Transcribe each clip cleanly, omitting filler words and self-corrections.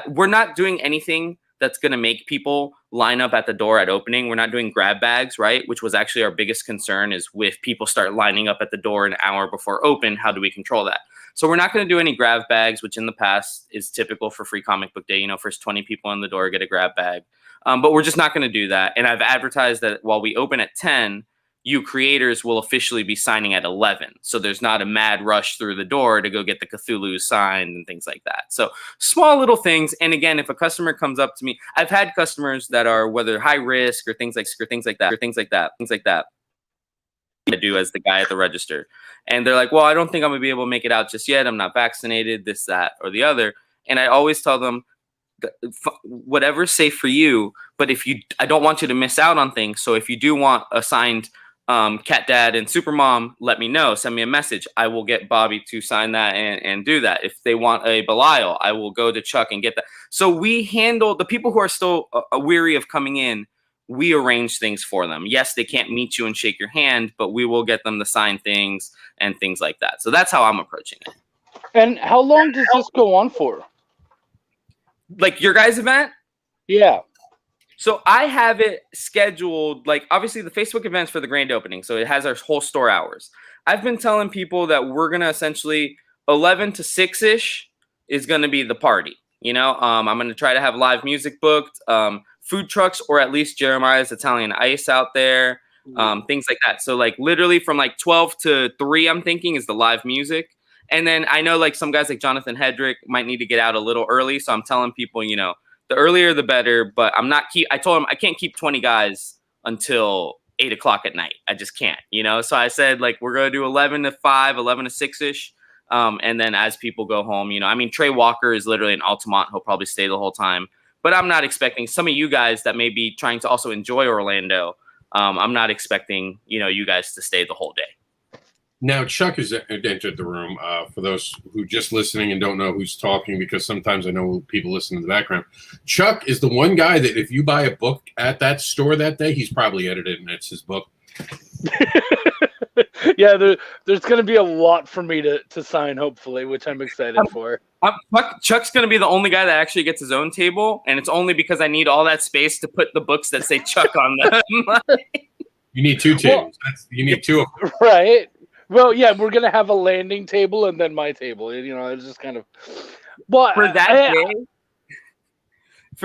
we're not doing anything that's going to make people line up at the door at opening. We're not doing grab bags, right? Which was actually our biggest concern, is if people start lining up at the door an hour before open, how do we control that? So we're not going to do any grab bags, which in the past is typical for Free Comic Book Day. You know, first 20 people in the door get a grab bag. But we're just not going to do that. And I've advertised that while we open at 10, you creators will officially be signing at 11. So there's not a mad rush through the door to go get the Cthulhu signed and things like that. So small little things. And again, if a customer comes up to me, I've had customers that are, whether high risk or things like that, I do as the guy at the register. And they're like, well, I don't think I'm gonna be able to make it out just yet. I'm not vaccinated, this, that, or the other. And I always tell them, whatever's safe for you, but I don't want you to miss out on things. So if you do want a signed Cat Dad and Supermom, let me know. Send me a message. I will get Bobby to sign that and do that. If they want a Belial, I will go to Chuck and get that. So we handle the people who are still weary of coming in. We arrange things for them. Yes, they can't meet you and shake your hand, but we will get them to sign things and things like that. So that's how I'm approaching it. And how long does this go on for? Like your guys' event? Yeah. So I have it scheduled, like obviously the Facebook event's for the grand opening. So it has our whole store hours. I've been telling people that we're going to essentially 11 to 6-ish is going to be the party. You know, I'm going to try to have live music booked, food trucks, or at least Jeremiah's Italian Ice out there, things like that. So like literally from like 12 to 3, I'm thinking is the live music. And then I know like some guys like Jonathan Hedrick might need to get out a little early. So I'm telling people, you know, the earlier the better, but I told him I can't keep 20 guys until 8 o'clock at night. I just can't, you know? So I said, like, we're going to do 11 to 5, 11 to 6-ish. And then as people go home, you know, I mean, Trey Walker is literally in Altamont. He'll probably stay the whole time, but I'm not expecting some of you guys that may be trying to also enjoy Orlando. I'm not expecting, you know, you guys to stay the whole day. Now, Chuck has entered the room. For those who just listening and don't know who's talking, because sometimes I know people listen in the background. Chuck is the one guy that if you buy a book at that store that day, he's probably edited and it's his book. Yeah, there's going to be a lot for me to sign, hopefully, which I'm excited for. Chuck's going to be the only guy that actually gets his own table, and it's only because I need all that space to put the books that say Chuck on them. You need 2 tables. You need 2 of them. Right. Well, yeah, we're going to have a landing table and then my table. You know, it's just kind of... Well, for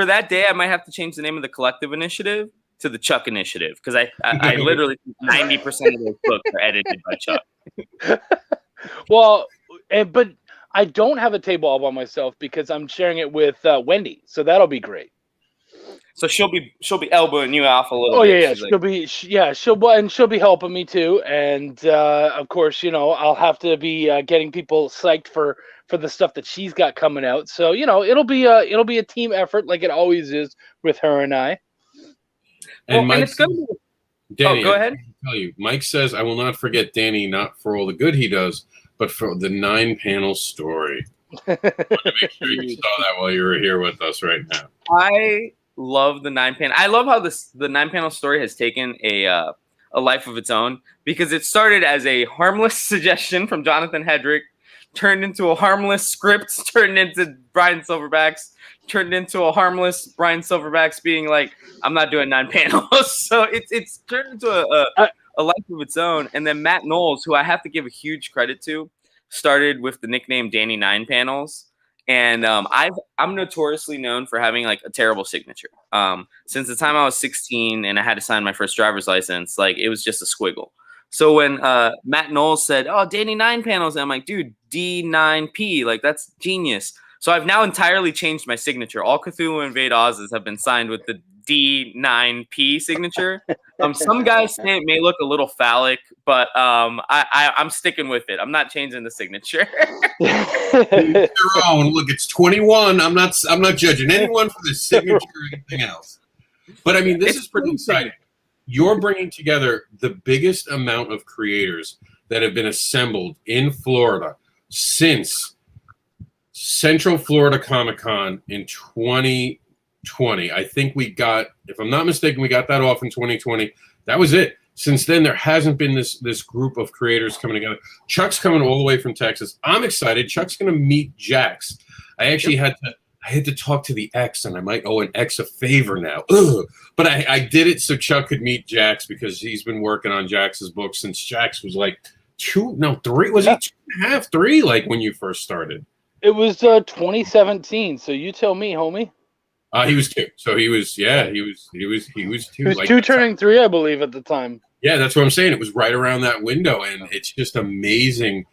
that day, I might have to change the name of the collective initiative to the Chuck Initiative, because I literally 90% of those books are edited by Chuck. Well, but I don't have a table all by myself because I'm sharing it with Wendy, so that'll be great. So she'll be elbowing you off a little bit. Oh yeah, she'll be helping me too, and of course, you know, I'll have to be getting people psyched for the stuff that she's got coming out. So you know, it'll be a team effort like it always is with her and I. And Mike, Danny, go ahead. I tell you, Mike says, I will not forget Danny, not for all the good he does, but for the 9-panel story. I want to make sure you saw that while you were here with us right now. I love the 9-panel. I love how the 9-panel story has taken a life of its own, because it started as a harmless suggestion from Jonathan Hedrick, turned into a harmless script, turned into Brian Silverbacks, turned into a harmless Brian Silverbacks being like, I'm not doing 9 panels. So it's turned into a life of its own. And then Matt Knowles, who I have to give a huge credit to, started with the nickname Danny 9 Panels. And I'm notoriously known for having like a terrible signature. Since the time I was 16 and I had to sign my first driver's license, like it was just a squiggle. So when Matt Knowles said, "Oh, Danny 9 Panels," I'm like, dude, D9P, like that's genius. So I've now entirely changed my signature. All Cthulhu Invade Oz's have been signed with the D9P signature. Some guys say it may look a little phallic, but I'm sticking with it. I'm not changing the signature. Their own. Look, it's 21. I'm not judging anyone for the signature or anything else. But I mean, this is pretty exciting. You're bringing together the biggest amount of creators that have been assembled in Florida since Central Florida Comic Con in 2020. I think we got, if I'm not mistaken, we got that off in 2020. That was it. Since then, there hasn't been this group of creators coming together. Chuck's coming all the way from Texas. I'm excited. Chuck's going to meet Jax. I actually had I had to talk to the ex, and I might owe an ex a favor now. Ugh. But I did it so Chuck could meet Jax, because he's been working on Jax's book since Jax was like 3? Was he 2.5, 3? Like when you first started? It was 2017. So you tell me, homie. He was 2. So he was 2. He was 2 turning 3, I believe, at the time. Yeah, that's what I'm saying. It was right around that window, and it's just amazing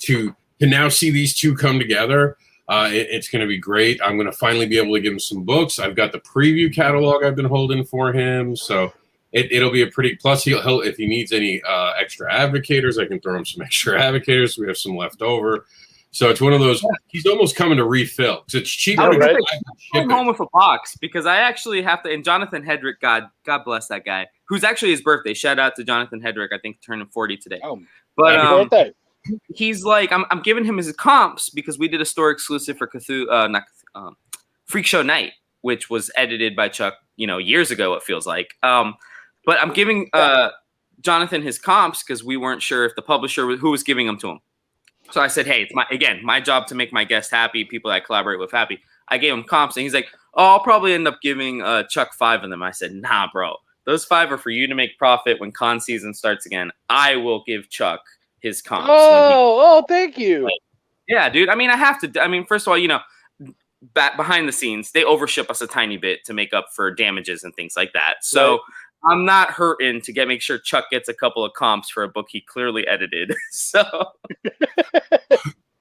to now see these two come together. It's going to be great. I'm going to finally be able to give him some books. I've got the preview catalog I've been holding for him, so it'll be a pretty. Plus, he'll if he needs any extra advocators, I can throw him some extra advocators. We have some left over. So it's one of those. He's almost coming to refill because it's cheaper. I'm home with a box because I actually have to. And Jonathan Hedrick, God bless that guy, who's actually his birthday. Shout out to Jonathan Hedrick. I think turning 40 today. Oh, but happy birthday. He's like, I'm giving him his comps because we did a store exclusive for Freak Show Night, which was edited by Chuck, years ago. It feels like. But I'm giving Jonathan his comps because we weren't sure if the publisher who was giving them to him. So I said, hey, it's my job to make my guests happy, people I collaborate with happy. I gave him comps, and he's like, oh, I'll probably end up giving Chuck 5 of them. I said, nah, bro. Those 5 are for you to make profit when con season starts again. I will give Chuck his comps. Thank you. Yeah, dude. I mean, I have to. I mean, first of all, back behind the scenes, they overship us a tiny bit to make up for damages and things like that. So right. I'm not hurting to make sure Chuck gets a couple of comps for a book he clearly edited. So,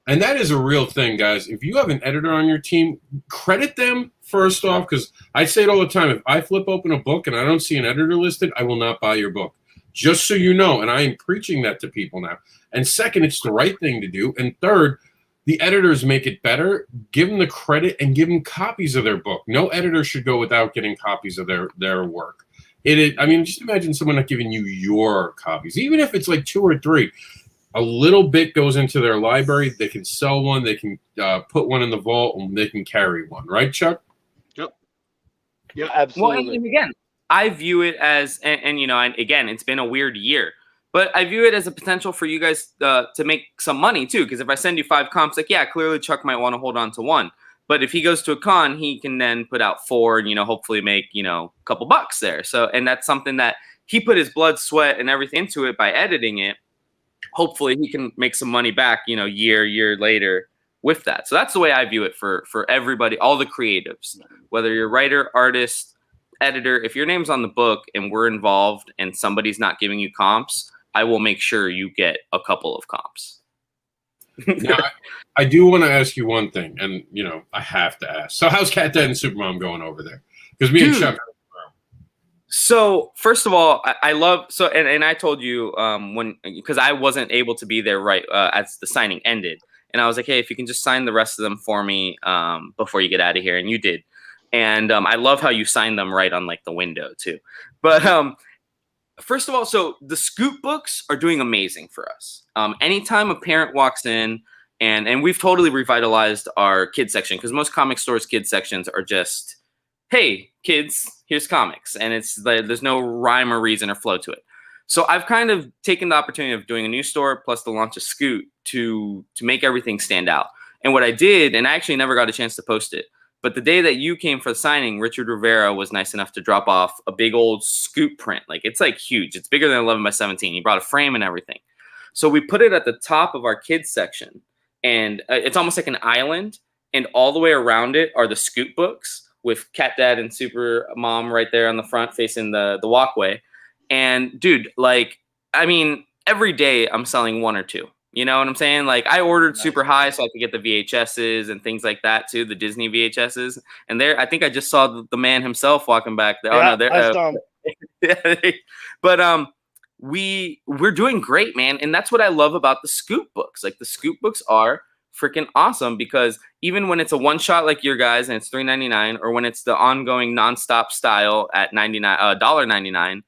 and that is a real thing, guys. If you have an editor on your team, credit them first off, because I say it all the time. If I flip open a book and I don't see an editor listed, I will not buy your book. Just so you know, and I am preaching that to people now. And second, it's the right thing to do. And third, the editors make it better. Give them the credit and give them copies of their book. No editor should go without getting copies of their work. I mean, just imagine someone not giving you your copies, even if it's like 2 or 3. A little bit goes into their library. They can sell one. They can put one in the vault, and they can carry one. Right, Chuck? Yep. Yeah, absolutely. Well, and again, I view it as, and again, it's been a weird year, but I view it as a potential for you guys to make some money too. Because if I send you 5 comps, clearly Chuck might want to hold on to 1. But if he goes to a con, he can then put out 4 and, hopefully make, a couple bucks there. So, and that's something that he put his blood, sweat, and everything into it by editing it. Hopefully he can make some money back, year later with that. So that's the way I view it for everybody, all the creatives, whether you're writer, artist, editor. If your name's on the book and we're involved and somebody's not giving you comps, I will make sure you get a couple of comps. Now, I do want to ask you one thing, and I have to ask. So, how's Cat Dad and Supermom going over there? Because me and Chuck. So, first of all, I love and I told you because I wasn't able to be there right as the signing ended, and I was like, hey, if you can just sign the rest of them for me before you get out of here, and you did, and I love how you signed them right on like the window too, but first of all, so the Scoop books are doing amazing for us. Anytime a parent walks in, and we've totally revitalized our kids section because most comic stores' kids sections are just, hey, kids, here's comics. And there's no rhyme or reason or flow to it. So I've kind of taken the opportunity of doing a new store plus the launch of Scoot to make everything stand out. And what I did, and I actually never got a chance to post it, but the day that you came for the signing, Richard Rivera was nice enough to drop off a big old Scoop print. Like, it's like huge. It's bigger than 11 by 17. He brought a frame and everything. So we put it at the top of our kids section, and it's almost like an island. And all the way around it are the Scoop books with Cat Dad and Super Mom right there on the front facing the walkway. And dude, every day I'm selling 1 or 2. You know what I'm saying? Like, I ordered super high so I could get the VHSs and things like that too, the Disney VHSs. And I think I just saw the man himself walking back there. Yeah, oh no, there. But we're doing great, man. And that's what I love about the Scoop books. Like, the Scoop books are freaking awesome because even when it's a one shot like your guys and it's $3.99, or when it's the ongoing nonstop style at $1.99.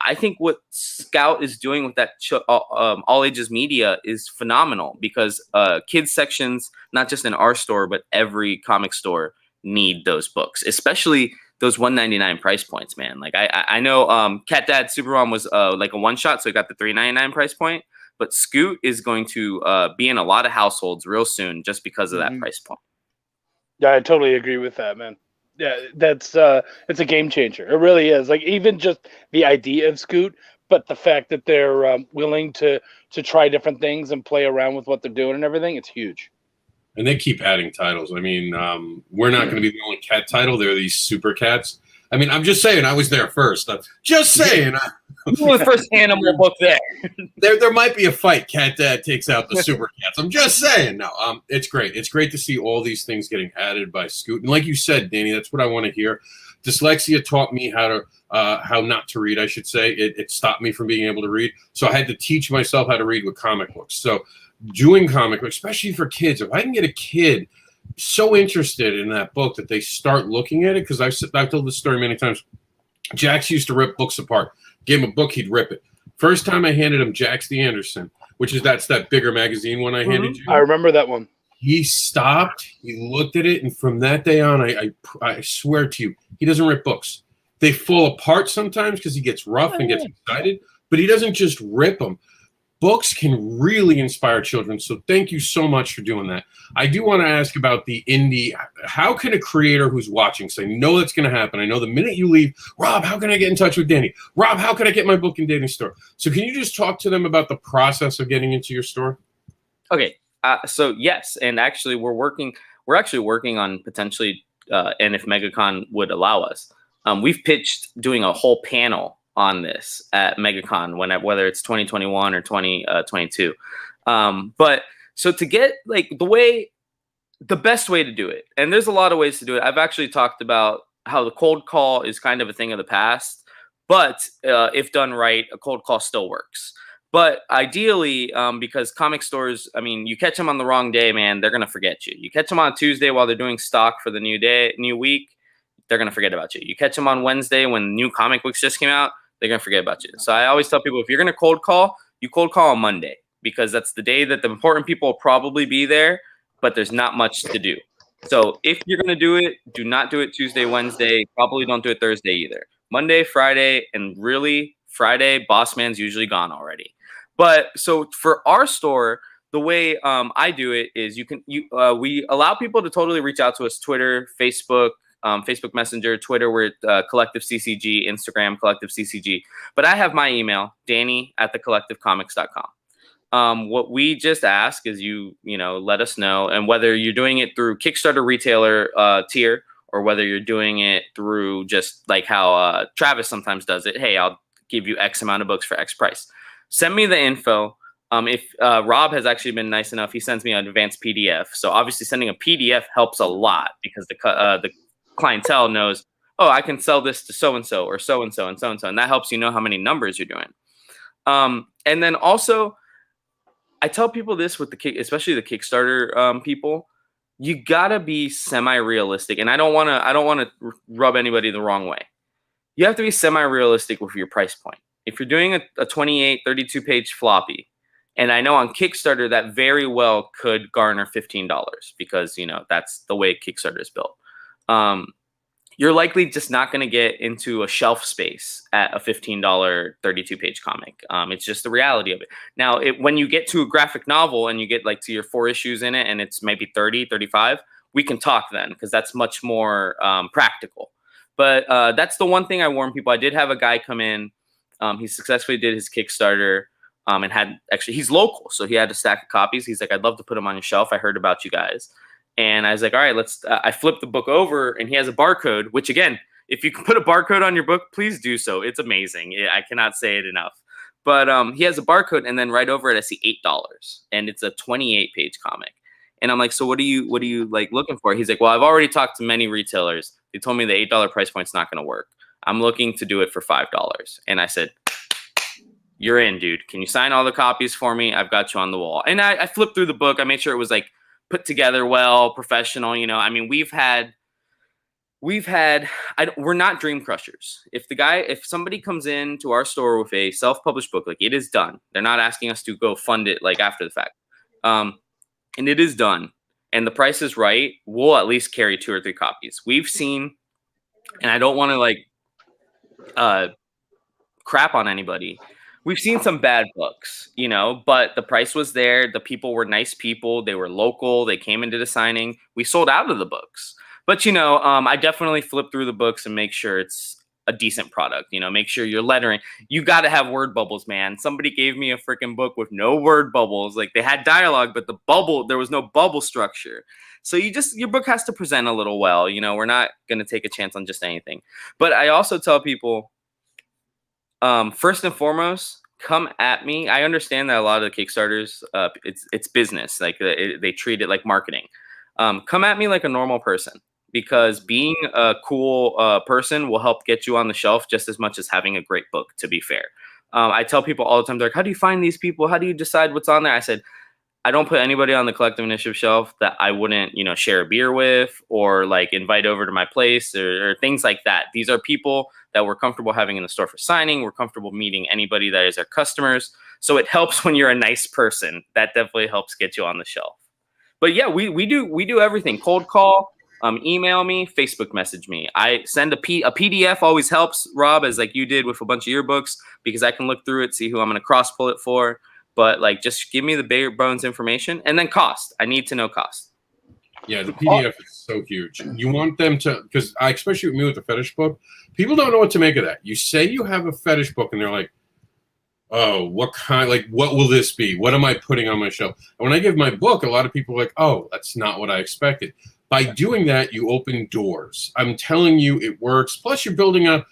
I think what Scout is doing with that all ages media is phenomenal because kids sections, not just in our store, but every comic store need those books, especially those $1.99 price points, man. Like I know Cat Dad Supermom was like a one shot, so it got the $3.99 price point, but Scoot is going to be in a lot of households real soon just because of that price point. Yeah, I totally agree with that, man. Yeah, that's it's a game changer. It really is. Like even just the idea of Scoot, but the fact that they're willing to try different things and play around with what they're doing and everything, it's huge. And they keep adding titles. I mean, we're not going to be the only cat title. There are these super cats. I mean, I'm just saying. I was there first. Just saying. You were the first animal book there. There might be a fight. Cat Dad takes out the super cats. I'm just saying. No, it's great. It's great to see all these things getting added by Scoot. And like you said, Danny, that's what I want to hear. Dyslexia taught me how not to read. I should say it stopped me from being able to read. So I had to teach myself how to read with comic books. So doing comic books, especially for kids, if I can get a kid so interested in that book that they start looking at it, because I've told this story many times. Jax used to rip books apart. Give him a book, he'd rip it. First time I handed him Jax the Anderson, which is that bigger magazine one I handed you. I remember that one. He stopped, he looked at it, and from that day on, I swear to you, he doesn't rip books. They fall apart sometimes because he gets rough and gets excited, but he doesn't just rip them. Books can really inspire children, so thank you so much for doing that. I do want to ask about the indie. How can a creator who's watching say, no, that's going to happen? I know the minute you leave, Rob, how can I get in touch with Danny? Rob, how can I get my book in Danny's store? So can you just talk to them about the process of getting into your store? Okay, so yes, and actually we're actually working on potentially, and if MegaCon would allow us, we've pitched doing a whole panel on this at MegaCon, whether it's 2021 or 2022. But so to get like the best way to do it, and there's a lot of ways to do it. I've actually talked about how the cold call is kind of a thing of the past, but if done right, a cold call still works. But ideally, because comic stores, I mean, you catch them on the wrong day, man, they're going to forget you. You catch them on Tuesday while they're doing stock for the new week, they're going to forget about you. You catch them on Wednesday when new comic books just came out, they're going to forget about you. So I always tell people, if you're going to cold call, you cold call on Monday, because that's the day that the important people will probably be there, but there's not much to do. So if you're going to do it, do not do it Tuesday, Wednesday. Probably don't do it Thursday either. Monday, Friday, and really Friday, boss man's usually gone already. But so for our store, the way I do it is we allow people to totally reach out to us, Twitter, Facebook, Facebook Messenger, Twitter, we're Collective CCG, Instagram, Collective CCG. But I have my email, danny@thecollectivecomics.com. What we just ask is you let us know, and whether you're doing it through Kickstarter retailer tier, or whether you're doing it through just like how Travis sometimes does it. Hey, I'll give you X amount of books for X price. Send me the info. If Rob has actually been nice enough, he sends me an advanced PDF. So obviously sending a PDF helps a lot, because the clientele knows, oh, I can sell this to so-and-so or so-and-so and so-and-so. And that helps you know how many numbers you're doing. And then also, I tell people this with especially the Kickstarter people, you gotta be semi-realistic. And I don't want to rub anybody the wrong way. You have to be semi-realistic with your price point. If you're doing a 28, 32 page floppy, and I know on Kickstarter that very well could garner $15, because that's the way Kickstarter is built. You're likely just not going to get into a shelf space at a $15 32-page comic. It's just the reality of it. Now, when you get to a graphic novel and you get like to your 4 issues in it, and it's maybe 30, 35, we can talk then, because that's much more practical. But that's the one thing I warn people. I did have a guy come in. He successfully did his Kickstarter. And he's local, so he had a stack of copies. He's like, I'd love to put them on your shelf. I heard about you guys. And I was like, all right, I flipped the book over, and he has a barcode, which again, if you can put a barcode on your book, please do so. It's amazing. I cannot say it enough. But he has a barcode, and then right over it, I see $8, and it's a 28-page comic. And I'm like, so what are you like looking for? He's like, well, I've already talked to many retailers. They told me the $8 price point's not going to work. I'm looking to do it for $5. And I said, you're in, dude. Can you sign all the copies for me? I've got you on the wall. And I flipped through the book. I made sure it was like put together well, professional. I mean, we're not dream crushers. If somebody comes into our store with a self-published book, like, it is done. They're not asking us to go fund it like after the fact. And it is done, and the price is right, we'll at least carry 2 or 3 copies. We've seen, and I don't want to like crap on anybody. we've seen some bad books, you know, but the price was there. The people were nice people. They were local. They came into the signing. We sold out of the books. But, you know, I definitely flip through the books and make sure it's a decent product. You know, make sure you're lettering. You got to have word bubbles, man. Somebody gave me a freaking book with no word bubbles. Like, they had dialogue, but there was no bubble structure. So your book has to present a little well. You know, we're not going to take a chance on just anything. But I also tell people, first and foremost, come at me. I understand that a lot of the Kickstarters, it's business. Like they treat it like marketing. Come at me like a normal person, because being a cool person will help get you on the shelf just as much as having a great book, to be fair. I tell people all the time, they're like, how do you find these people? How do you decide what's on there? I said, I don't put anybody on the Collective Initiative shelf that I wouldn't, you know, share a beer with or like invite over to my place or things like that. These are people that we're comfortable having in the store for signing. We're comfortable meeting anybody that is our customers. So it helps when you're a nice person. That definitely helps get you on the shelf. But yeah, we do everything. Cold call, email me, Facebook message me. I send a PDF always helps, Rob, as like you did with a bunch of your books, because I can look through it, see who I'm going to cross pull it for. But like, just give me the bare bones information, and then cost. I need to know cost. Yeah, the PDF is so huge. You want them to, because especially with me with the fetish book, people don't know what to make of that. You say you have a fetish book, and they're like, oh, what kind? Like, what will this be? What am I putting on my shelf? And when I give my book, a lot of people are like, oh, that's not what I expected. By doing that, you open doors. I'm telling you, it works. Plus, you're building a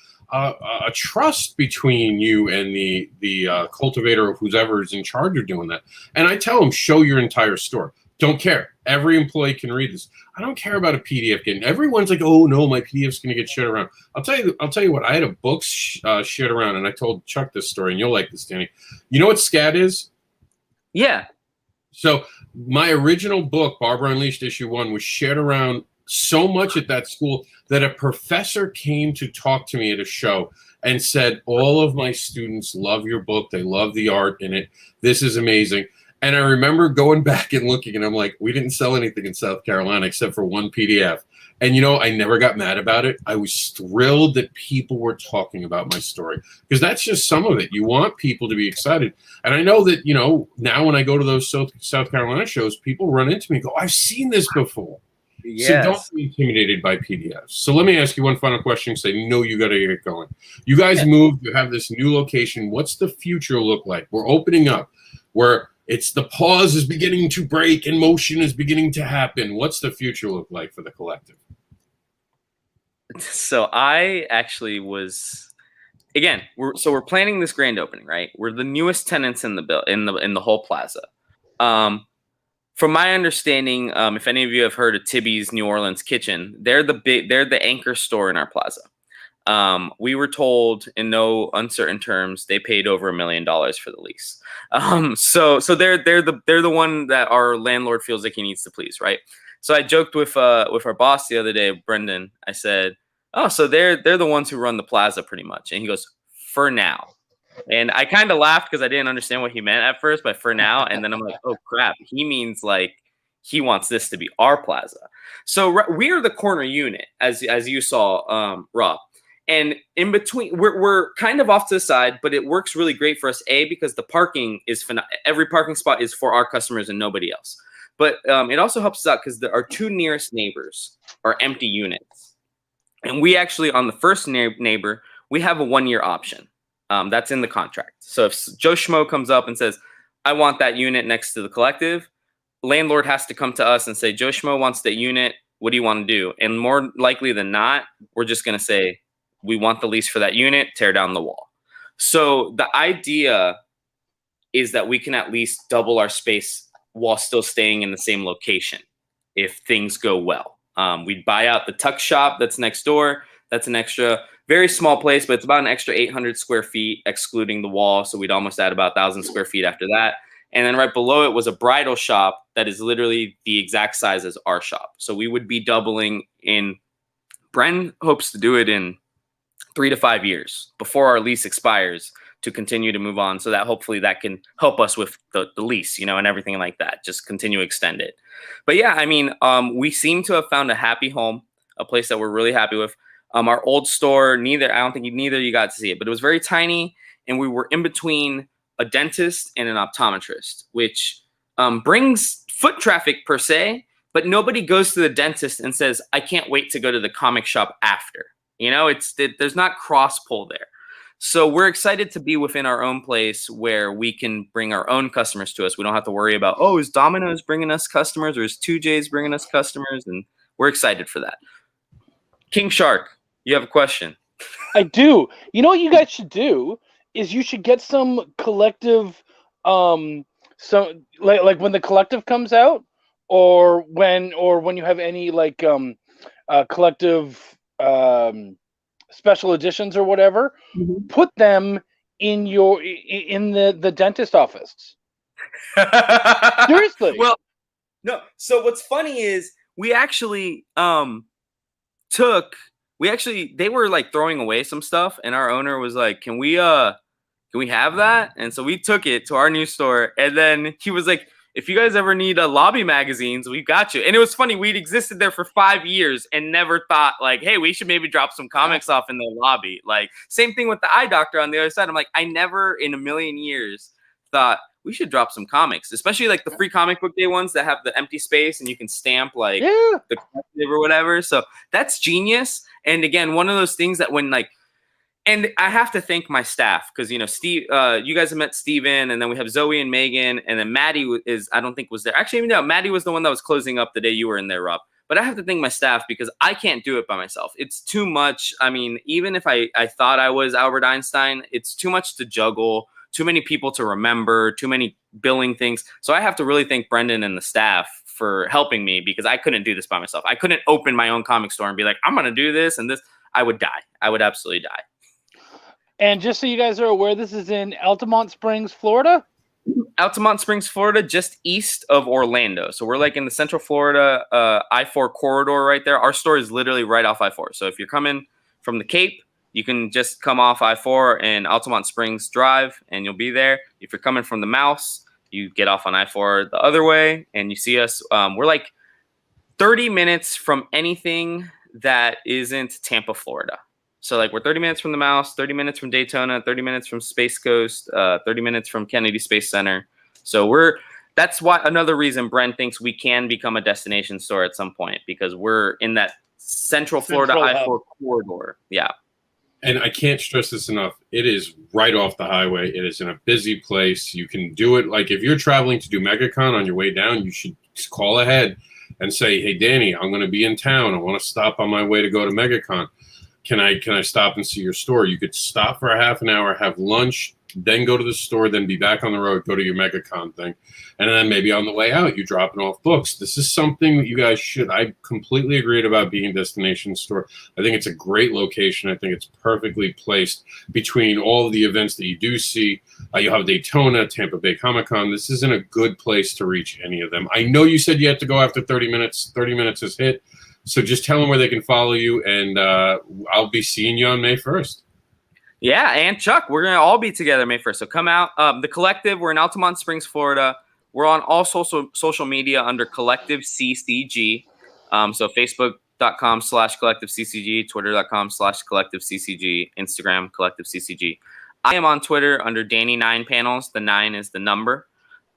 trust between you and the cultivator or whoever is in charge of doing that. And I tell them, show your entire store. Don't care. Every employee can read this. I don't care about a PDF getting. Everyone's like, oh no, my PDF's going to get shit around. I'll tell you what. I had a book shit around, and I told Chuck this story, and you'll like this, Danny. You know what SCAD is? Yeah. So my original book, Barbara Unleashed issue 1, was shared around so much at that school that a professor came to talk to me at a show and said, all of my students love your book. They love the art in it. This is amazing. And I remember going back and looking, and I'm like, we didn't sell anything in South Carolina except for one PDF. And, you know, I never got mad about it. I was thrilled that people were talking about my story, because that's just some of it. You want people to be excited. And I know that, you know, now when I go to those South Carolina shows, people run into me and go, I've seen this before. Yes. So don't be intimidated by PDFs. So let me ask you one final question, because I know you got to get going. You guys moved. You have this new location. What's the future look like? We're opening up. It's the pause is beginning to break and motion is beginning to happen. What's the future look like for the collective? So I actually was, again, we're planning this grand opening, right? We're the newest tenants in the whole plaza. From my understanding, if any of you have heard of Tibby's New Orleans Kitchen, they're the anchor store in our plaza. We were told in no uncertain terms they paid over $1 million for the lease. So they're the one that our landlord feels like he needs to please, right? So I joked with our boss the other day, Brendan. I said, "Oh, so they're the ones who run the plaza pretty much." And he goes, "For now." And I kind of laughed because I didn't understand what he meant at first, but for now. And then I'm like, oh crap, he means like he wants this to be our plaza. So we are the corner unit, as you saw, Rob. And in between, we're kind of off to the side, but it works really great for us, because the parking is every parking spot is for our customers and nobody else. But it also helps us out because our two nearest neighbors are empty units. And we actually, on the first neighbor, we have a 1-year option. That's in the contract. So if Joe Schmo comes up and says, I want that unit next to the collective, landlord has to come to us and say, Joe Schmo wants that unit. What do you want to do? And more likely than not, we're just going to say, we want the lease for that unit, tear down the wall. So the idea is that we can at least double our space while still staying in the same location if things go well. We'd buy out the tuck shop that's next door. That's an extra, very small place, but it's about an extra 800 square feet, excluding the wall. So we'd almost add about 1,000 square feet after that. And then right below it was a bridal shop that is literally the exact size as our shop. So we would be doubling in. Bren hopes to do it in 3 to 5 years before our lease expires to continue to move on, so that hopefully that can help us with the lease, you know, and everything like that, just continue to extend it. But yeah, I mean, we seem to have found a happy home, a place that we're really happy with. Our old store, I don't think neither of you got to see it, but it was very tiny, and we were in between a dentist, and an optometrist, which brings foot traffic per se, but nobody goes to the dentist and says, I can't wait to go to the comic shop after. You know, there's not cross pull there. So we're excited to be within our own place where we can bring our own customers to us. We don't have to worry about, oh, is Domino's bringing us customers or is 2J's bringing us customers? And we're excited for that. King Shark, you have a question. I do. You know what you guys should do is you should get some collective, some like when the collective comes out, or when you have any like collective special editions or whatever, put them in the dentist office. Seriously. Well, no. So what's funny is we actually they were like throwing away some stuff, and our owner was like, can we have that? And so we took it to our new store, and then he was like, if you guys ever need lobby magazines, we've got you. And it was funny, we'd existed there for 5 years and never thought like, hey, we should maybe drop some comics off in the lobby. Like same thing with the eye doctor on the other side. I'm like, I never in a million years thought we should drop some comics, especially like the free comic book day ones that have the empty space and you can stamp like the collective or whatever. So that's genius. And again, one of those things that when like, and I have to thank my staff because, you know, Steve, you guys have met Steven, and then we have Zoe and Megan, and then Maddie I don't think was there. Actually, no, Maddie was the one that was closing up the day you were in there, Rob. But I have to thank my staff because I can't do it by myself. It's too much. I mean, even if I thought I was Albert Einstein, it's too much to juggle, too many people to remember, too many billing things. So I have to really thank Brendan and the staff for helping me because I couldn't do this by myself. I couldn't open my own comic store and be like, I'm going to do this and this. I would die. I would absolutely die. And just so you guys are aware, this is in Altamont Springs, Florida? Altamont Springs, Florida, just east of Orlando. So we're like in the Central Florida I-4 corridor right there. Our store is literally right off I-4. So if you're coming from the Cape, you can just come off I-4 and Altamont Springs Drive, and you'll be there. If you're coming from the Mouse, you get off on I-4 the other way, and you see us. We're like 30 minutes from anything that isn't Tampa, Florida. So like we're 30 minutes from the Mouse, 30 minutes from Daytona, 30 minutes from Space Coast, 30 minutes from Kennedy Space Center. So that's why another reason Brent thinks we can become a destination store at some point, because we're in that Central Florida I-4 corridor. Yeah. And I can't stress this enough. It is right off the highway. It is in a busy place. You can do it. Like if you're traveling to do MegaCon on your way down, you should just call ahead and say, hey, Danny, I'm going to be in town. I want to stop on my way to go to MegaCon. Can I stop and see your store? You could stop for a half an hour, have lunch, then go to the store, then be back on the road, go to your MegaCon thing. And then maybe on the way out, you're dropping off books. This is something that you guys should. I completely agreed about being a destination store. I think it's a great location. I think it's perfectly placed between all of the events that you do see. You'll have Daytona, Tampa Bay Comic-Con. This isn't a good place to reach any of them. I know you said you had to go after 30 minutes. 30 minutes is hit. So just tell them where they can follow you, and I'll be seeing you on May 1st. Yeah, and Chuck, we're going to all be together May 1st. So come out. The Collective, we're in Altamont Springs, Florida. We're on all social media under Collective CCG. So Facebook.com/Collective CCG, Twitter.com/Collective CCG, Instagram Collective CCG. I am on Twitter under Danny9Panels. The 9 is the number.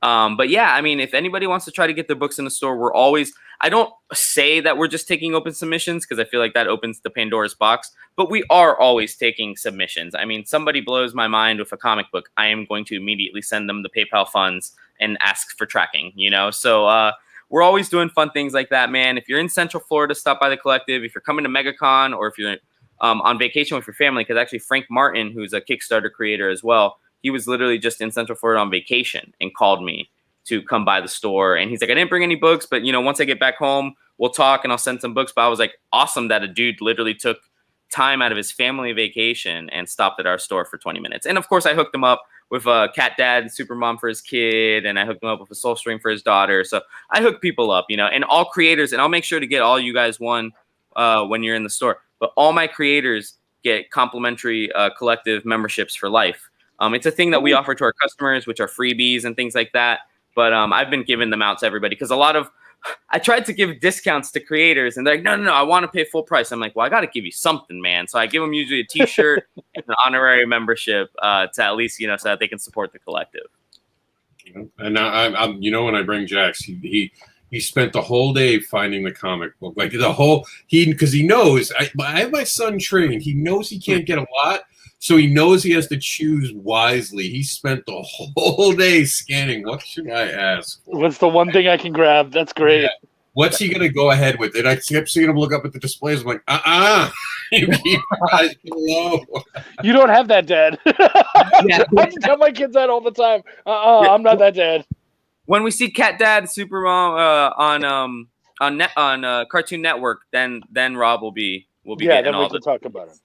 But yeah, I mean, if anybody wants to try to get their books in the store, we're always, I don't say that we're just taking open submissions because I feel like that opens the Pandora's box, but we are always taking submissions. I mean, somebody blows my mind with a comic book, I am going to immediately send them the PayPal funds and ask for tracking, you know? So, we're always doing fun things like that, man. If you're in Central Florida, stop by the Collective. If you're coming to MegaCon, or if you're on vacation with your family, because actually Frank Martin, who's a Kickstarter creator as well, he was literally just in Central Florida on vacation and called me to come by the store. And he's like, I didn't bring any books, but you know, once I get back home, we'll talk and I'll send some books. But I was like, awesome that a dude literally took time out of his family vacation and stopped at our store for 20 minutes. And of course I hooked him up with a Cat Dad and Supermom for his kid. And I hooked him up with a Soul String for his daughter. So I hook people up, you know, and all creators, and I'll make sure to get all you guys one when you're in the store, but all my creators get complimentary Collective memberships for life. It's a thing that we offer to our customers, which are freebies and things like that. But I've been giving them out to everybody because a lot of I tried to give discounts to creators, and they're like, no, I want to pay full price. I'm like, well, I got to give you something, man. So I give them usually a T-shirt and an honorary membership to at least, so that they can support the collective. And I'm when I bring Jax, he spent the whole day finding the comic book, like because he knows I have my son trained. He knows he can't get a lot. So he knows he has to choose wisely. He spent the whole day scanning. What should I ask for? What's the one thing I can grab? That's great. Yeah. What's he going to go ahead with? And I kept seeing him look up at the displays. I'm like, you keep your eyes below. You don't have that, Dad. I have to tell my kids that all the time. I'm not that dad. When we see Cat Dad Supermom on Cartoon Network, then Rob will be then we can talk about it.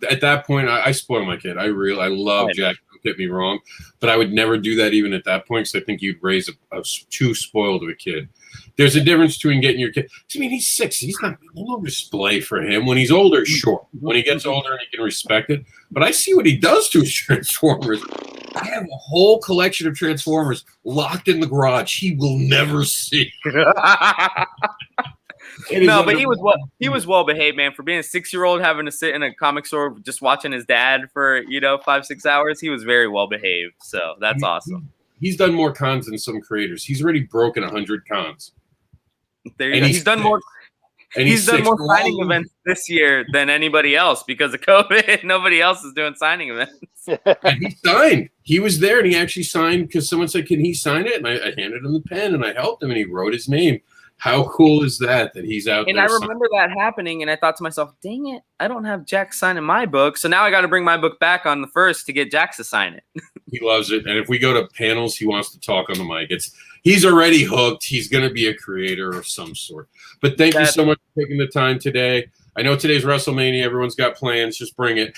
At that point, I spoil my kid. I love Jack. Don't get me wrong, but I would never do that even at that point, because I think you'd raise a too spoiled of a kid. There's a difference between getting your kid. I mean, he's 6. He's not no display for him. When he's older, sure. When he gets older and he can respect it. But I see what he does to his Transformers. I have a whole collection of Transformers locked in the garage. He will never see. No, but he was well behaved, man. For being a 6-year-old having to sit in a comic store just watching his dad for 5-6 hours, he was very well behaved. So that's awesome. He's done more cons than some creators. He's already broken 100 cons. He's done more. He's done more signing events this year than anybody else because of COVID. Nobody else is doing signing events. And he signed. He was there, and he actually signed because someone said, "Can he sign it?" And I handed him the pen, and I helped him, and he wrote his name. How cool is that he's out there? And I remember that happening, and I thought to myself, dang it, I don't have Jax signing my book. So now I got to bring my book back on the 1st to get Jax to sign it. He loves it. And if we go to panels, he wants to talk on the mic. He's already hooked. He's going to be a creator of some sort. But thank you so much for taking the time today. I know today's WrestleMania. Everyone's got plans. Just bring it.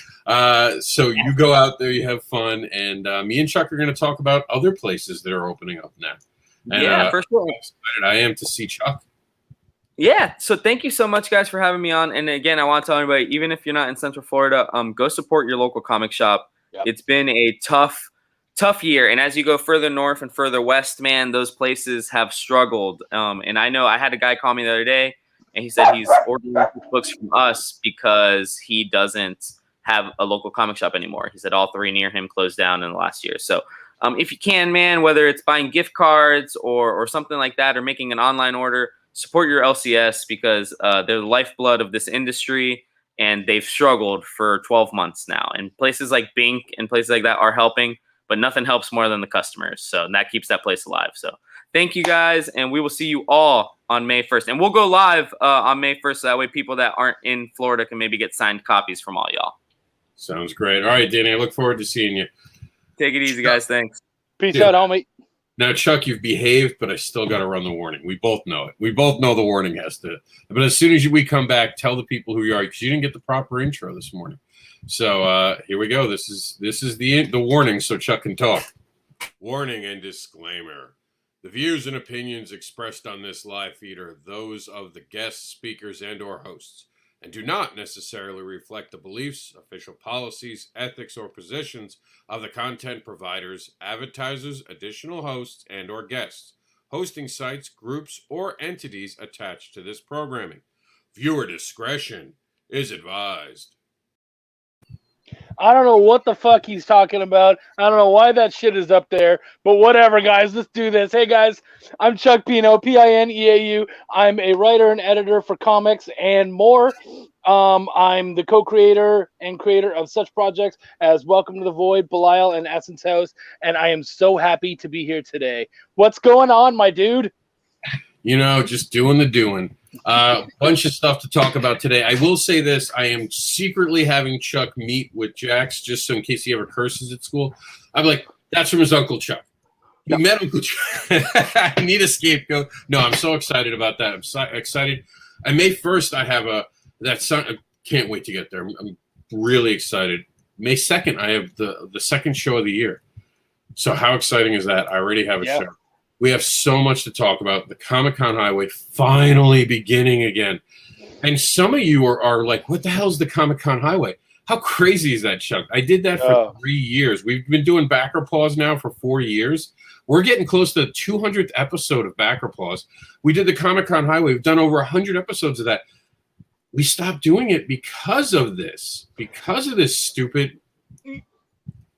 So you go out there, you have fun. And me and Chuck are going to talk about other places that are opening up now. And, for sure. Excited I am to see Chuck. Yeah, so thank you so much, guys, for having me on. And again, I want to tell everybody, even if you're not in Central Florida, go support your local comic shop. Yep. It's been a tough year, and as you go further north and further west, man, those places have struggled. And I know I had a guy call me the other day, and he said he's ordering books from us because he doesn't have a local comic shop anymore. He said all 3 near him closed down in the last year. So if you can, man, whether it's buying gift cards or something like that, or making an online order, support your LCS because they're the lifeblood of this industry, and they've struggled for 12 months now. And places like Bink and places like that are helping, but nothing helps more than the customers. So that keeps that place alive. So thank you, guys, and we will see you all on May 1st. And we'll go live on May 1st, so that way people that aren't in Florida can maybe get signed copies from all y'all. Sounds great. All right, Danny, I look forward to seeing you. Take it easy, guys. Thanks. Peace out, homie. Now, Chuck, you've behaved, but I still got to run the warning. We both know it. We both know the warning has to. But as soon as we come back, tell the people who you are, because you didn't get the proper intro this morning. So here we go. This is the warning, so Chuck can talk. Warning and disclaimer. The views and opinions expressed on this live feed are those of the guests, speakers, and or hosts, and do not necessarily reflect the beliefs, official policies, ethics, or positions of the content providers, advertisers, additional hosts, and or guests, hosting sites, groups, or entities attached to this programming. Viewer discretion is advised. I don't know what the fuck he's talking about. I don't know why that shit is up there, but whatever, guys. Let's do this. Hey, guys, I'm Chuck Pino, Pineau. I'm a writer and editor for comics and more. I'm the co-creator and creator of such projects as Welcome to the Void, Belial, and Essence House, and I am so happy to be here today. What's going on, my dude? Just doing the doing. Bunch of stuff to talk about today. I will say this. I am secretly having Chuck meet with Jax just so in case he ever curses at school. I'm like, that's from his Uncle Chuck. He met Uncle Chuck. I need a scapegoat. No, I'm so excited about that. I'm so excited. And May 1st, I have I can't wait to get there. I'm really excited. May 2nd, I have the second show of the year. So how exciting is that? I already have a show. We have so much to talk about. The Comic-Con Highway finally beginning again. And some of you are like, what the hell is the Comic-Con Highway? How crazy is that, Chuck? I did that for 3 years. We've been doing Backer Paws now for 4 years. We're getting close to the 200th episode of Backer Applause. We did the Comic-Con Highway. We've done over 100 episodes of that. We stopped doing it because of this stupid.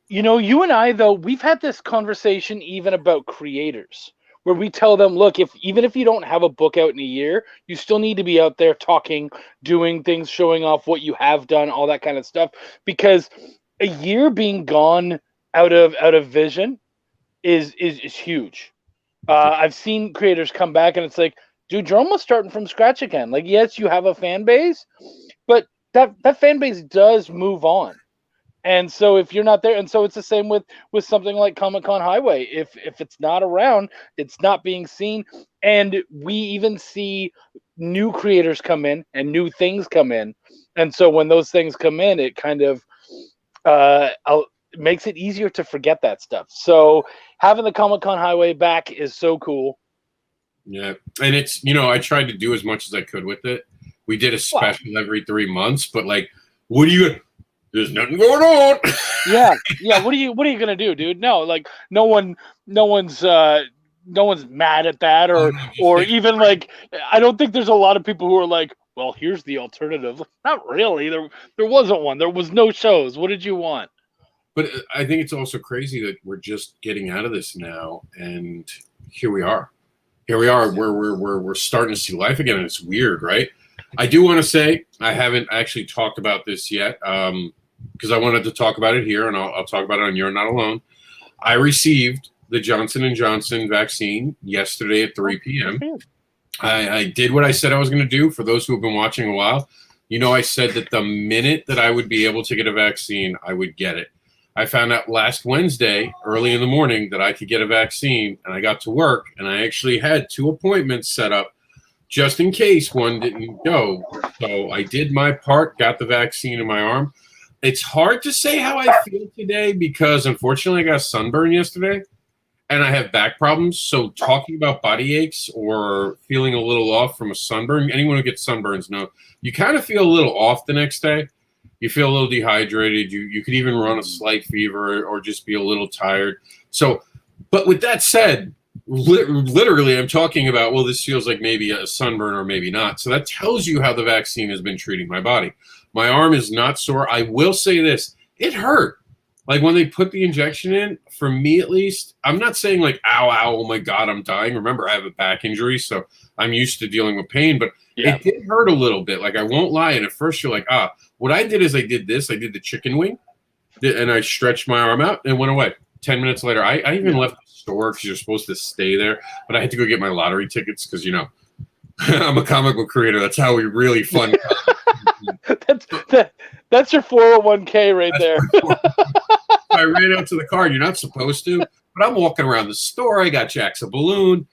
You know, you and I, though, we've had this conversation even about creators, where we tell them, look, even if you don't have a book out in a year, you still need to be out there talking, doing things, showing off what you have done, all that kind of stuff. Because a year being gone out of vision is huge. I've seen creators come back and it's like, dude, you're almost starting from scratch again. Like, yes, you have a fan base, but that fan base does move on. And so if you're not there, and so it's the same with something like Comic-Con Highway. If it's not around, it's not being seen. And we even see new creators come in and new things come in. And so when those things come in, it kind of makes it easier to forget that stuff. So having the Comic-Con Highway back is so cool. Yeah. And it's, I tried to do as much as I could with it. We did a special every 3 months, but like, what do you... There's nothing going on. Yeah. What are you gonna do, dude? No, like no one's mad at that, or even like I don't think there's a lot of people who are like, well, here's the alternative. Not really. There wasn't one. There was no shows. What did you want? But I think it's also crazy that we're just getting out of this now, and here we are. We're starting to see life again, and it's weird, right? I do want to say I haven't actually talked about this yet. Because I wanted to talk about it here, and I'll talk about it on You're Not Alone. I received the Johnson & Johnson vaccine yesterday at 3 p.m. I did what I said I was going to do. For those who have been watching a while, I said that the minute that I would be able to get a vaccine, I would get it. I found out last Wednesday, early in the morning, that I could get a vaccine, and I got to work, and I actually had 2 appointments set up just in case one didn't go. So I did my part, got the vaccine in my arm. It's hard to say how I feel today because, unfortunately, I got sunburn yesterday and I have back problems. So talking about body aches or feeling a little off from a sunburn, anyone who gets sunburns know, you kind of feel a little off the next day. You feel a little dehydrated. You could even run a slight fever or just be a little tired. So, but with that said, literally, I'm talking about, well, this feels like maybe a sunburn or maybe not. So that tells you how the vaccine has been treating my body. My arm is not sore. I will say this. It hurt. Like when they put the injection in, for me at least, I'm not saying like, ow, oh my God, I'm dying. Remember, I have a back injury, so I'm used to dealing with pain, but it did hurt a little bit. Like I won't lie. And at first you're like, what I did is I did this. I did the chicken wing and I stretched my arm out and went away. 10 minutes later, I even left the store because you're supposed to stay there, but I had to go get my lottery tickets because, I'm a comic book creator. That's how we really fund. That's your 401k right there. I ran out to the car. You're not supposed to, but I'm walking around the store. I got Jack's a balloon.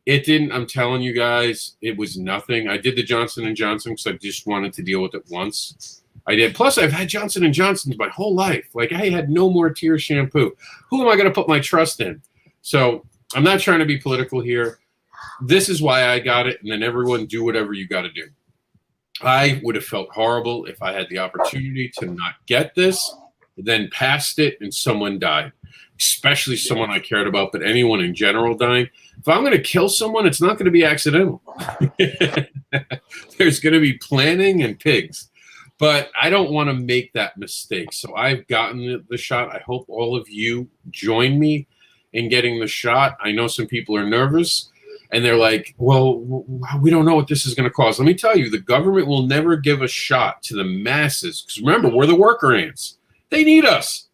It didn't. I'm telling you guys, it was nothing. I did the Johnson & Johnson because I just wanted to deal with it once. I did. Plus, I've had Johnson & Johnson's my whole life. Like I had no more tear shampoo. Who am I going to put my trust in? So I'm not trying to be political here. This is why I got it, and then everyone do whatever you got to do. I would have felt horrible if I had the opportunity to not get this, then passed it, and someone died, especially someone I cared about, but anyone in general dying. If I'm going to kill someone, it's not going to be accidental. There's going to be planning and pigs. But I don't want to make that mistake. So I've gotten the shot. I hope all of you join me in getting the shot. I know some people are nervous. And they're like, well, we don't know what this is going to cause. Let me tell you, the government will never give a shot to the masses. Because remember, we're the worker ants. They need us.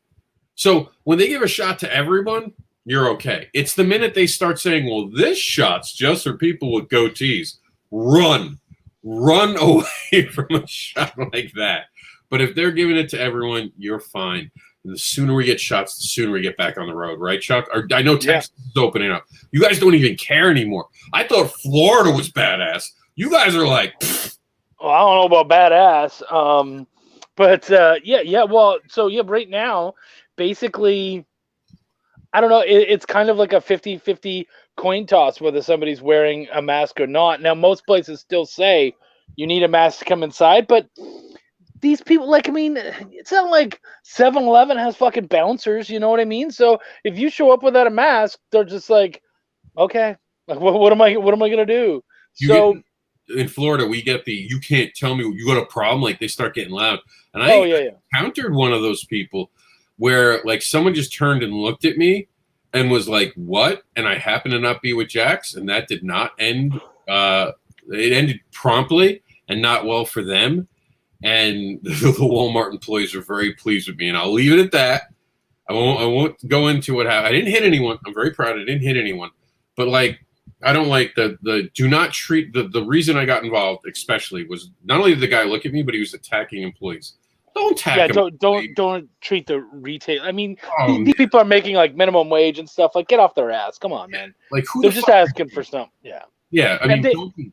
So when they give a shot to everyone, you're okay. It's the minute they start saying, well, this shot's just for people with goatees. Run away from a shot like that. But if they're giving it to everyone, you're fine. And the sooner we get shots, the sooner we get back on the road, right, Chuck? Or I know Texas is opening up. You guys don't even care anymore. I thought Florida was badass. You guys are like, pfft. Well, I don't know about badass. Well, right now, basically, I don't know. It's kind of like a 50-50 coin toss whether somebody's wearing a mask or not. Now, most places still say you need a mask to come inside, but these people, like, I mean, it's not like 7-Eleven has fucking bouncers, you know what I mean? So if you show up without a mask, they're just like, okay, like, what am I gonna do? You So, get in Florida, we get the you can't tell me you got a problem. Like they start getting loud, and oh I yeah, encountered one of those people where like someone just turned and looked at me and was like, "What?" And I happened to not be with Jax, and that did not end. It ended promptly and not well for them. And the Walmart employees are very pleased with me, and I'll leave it at that. I won't go into what happened. I didn't hit anyone. I'm very proud. I didn't hit anyone, but like I don't like the do not treat the reason I got involved especially was not only did the guy look at me, but he was attacking employees. Don't attack yeah. him. Don't treat the retail. I mean, Oh, these people are making like minimum wage and stuff. Like, get off their ass. Come on, man. like who They're the just fuck asking for some. Yeah. Yeah, I mean,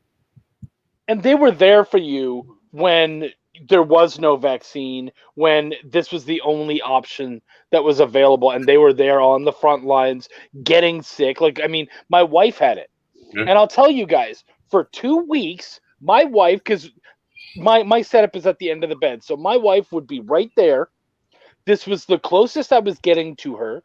And they were there for you when there was no vaccine, when this was the only option that was available, and they were there on the front lines getting sick. Like, I mean, my wife had it. Yeah. And I'll tell you guys, for 2 weeks, my wife, because my setup is at the end of the bed, so my wife would be right there. This was the closest I was getting to her.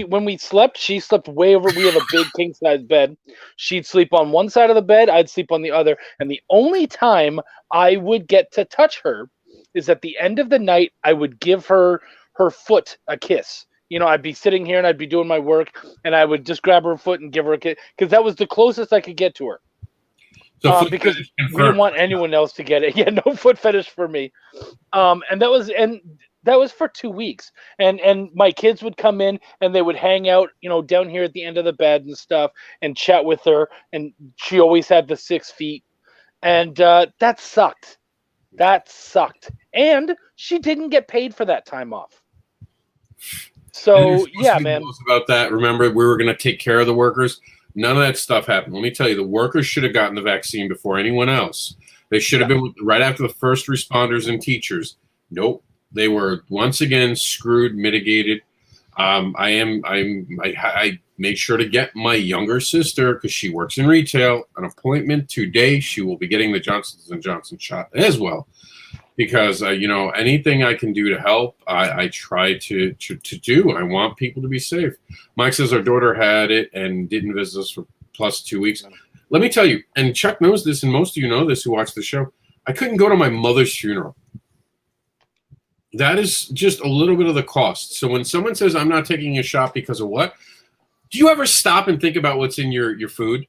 When we slept, she slept way over. We have a big king size bed. She'd sleep on one side of the bed, I'd sleep on the other. And the only time I would get to touch her is at the end of the night. I would give her foot a kiss. You know, I'd be sitting here and I'd be doing my work, and I would just grab her foot and give her a kiss, because that was the closest I could get to her. so because we didn't want anyone else to get it. Yeah, no foot fetish for me. And that was for 2 weeks. And my kids would come in and they would hang out, you know, down here at the end of the bed and stuff, and chat with her. And she always had the 6 feet. And that sucked. That sucked. And she didn't get paid for that time off. So, yeah, man. About that, remember, we were going to take care of the workers. None of that stuff happened. Let me tell you, the workers should have gotten the vaccine before anyone else. They should have been right after the first responders and teachers. Nope. They were once again screwed, mitigated. I made sure to get my younger sister, because she works in retail, an appointment today. She will be getting the Johnson & Johnson shot as well, because you know, anything I can do to help, I try to do. I want people to be safe. Mike says our daughter had it and didn't visit us for plus 2 weeks. Let me tell you, and Chuck knows this, and most of you know this who watch the show, I couldn't go to my mother's funeral. That is just a little bit of the cost. So when someone says I'm not taking a shot because of what, do you ever stop and think about what's in your food?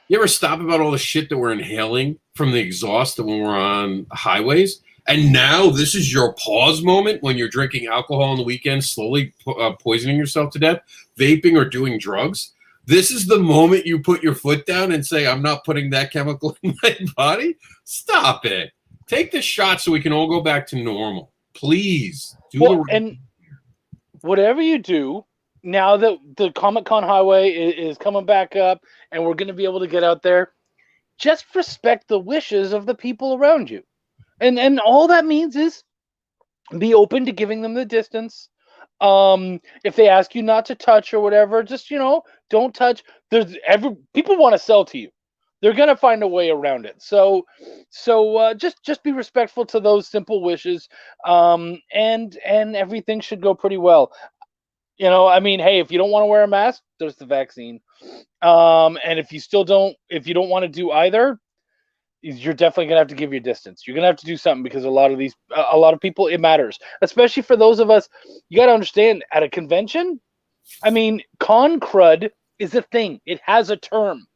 You ever stop about all the shit that we're inhaling from the exhaust when we're on highways? And now this is your pause moment when you're drinking alcohol on the weekend, slowly poisoning yourself to death, vaping or doing drugs. This is the moment you put your foot down and say, I'm not putting that chemical in my body. Stop it. Take the shot so we can all go back to normal. Please. And whatever you do, now that the Comic-Con highway is coming back up and we're going to be able to get out there, just respect the wishes of the people around you. And all that means is be open to giving them the distance. If they ask you not to touch or whatever, just, you know, don't touch. People want to sell to you. They're going to find a way around it. So just be respectful to those simple wishes. And everything should go pretty well. You know, I mean, hey, if you don't want to wear a mask, there's the vaccine. And if you don't want to do either, you're definitely going to have to give your distance. You're going to have to do something, because a lot of people, it matters, especially for those of us. You got to understand, at a convention, I mean, con crud is a thing. It has a term.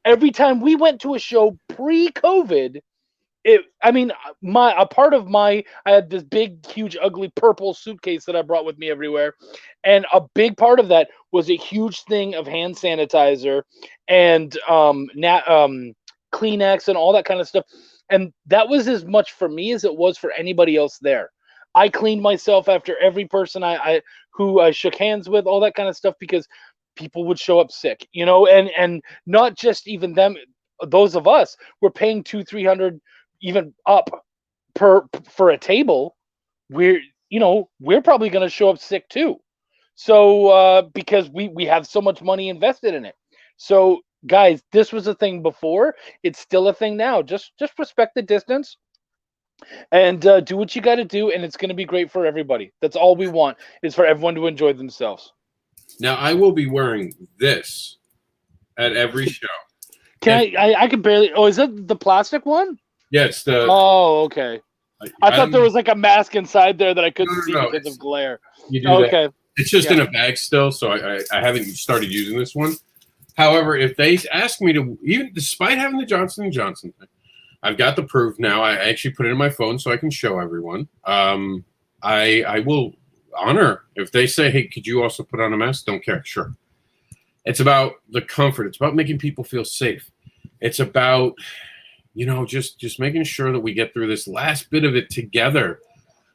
Every time we went to a show pre-COVID, I had this big, huge, ugly purple suitcase that I brought with me everywhere. And a big part of that was a huge thing of hand sanitizer and Kleenex and all that kind of stuff. And that was as much for me as it was for anybody else there. I cleaned myself after every person who I shook hands with, all that kind of stuff, because people would show up sick, you know, and not just even them, those of us were paying $200-300 even up for a table. We're probably going to show up sick too. So because we have so much money invested in it. So guys, this was a thing before. It's still a thing now. Just respect the distance. And do what you got to do, and it's going to be great for everybody. That's all we want, is for everyone to enjoy themselves. Now, I will be wearing this at every show. I can barely. Oh, is that the plastic one? Yeah, it's the. Oh, okay. I thought there was like a mask inside there that I couldn't see because of glare. You do okay. That. It's just in a bag still, so I haven't started using this one. However, if they ask me to, even despite having the Johnson & Johnson thing, I've got the proof now. I actually put it in my phone so I can show everyone. I will honor if they say, hey, could you also put on a mask? Don't care. Sure. It's about the comfort. It's about making people feel safe. It's about, just making sure that we get through this last bit of it together.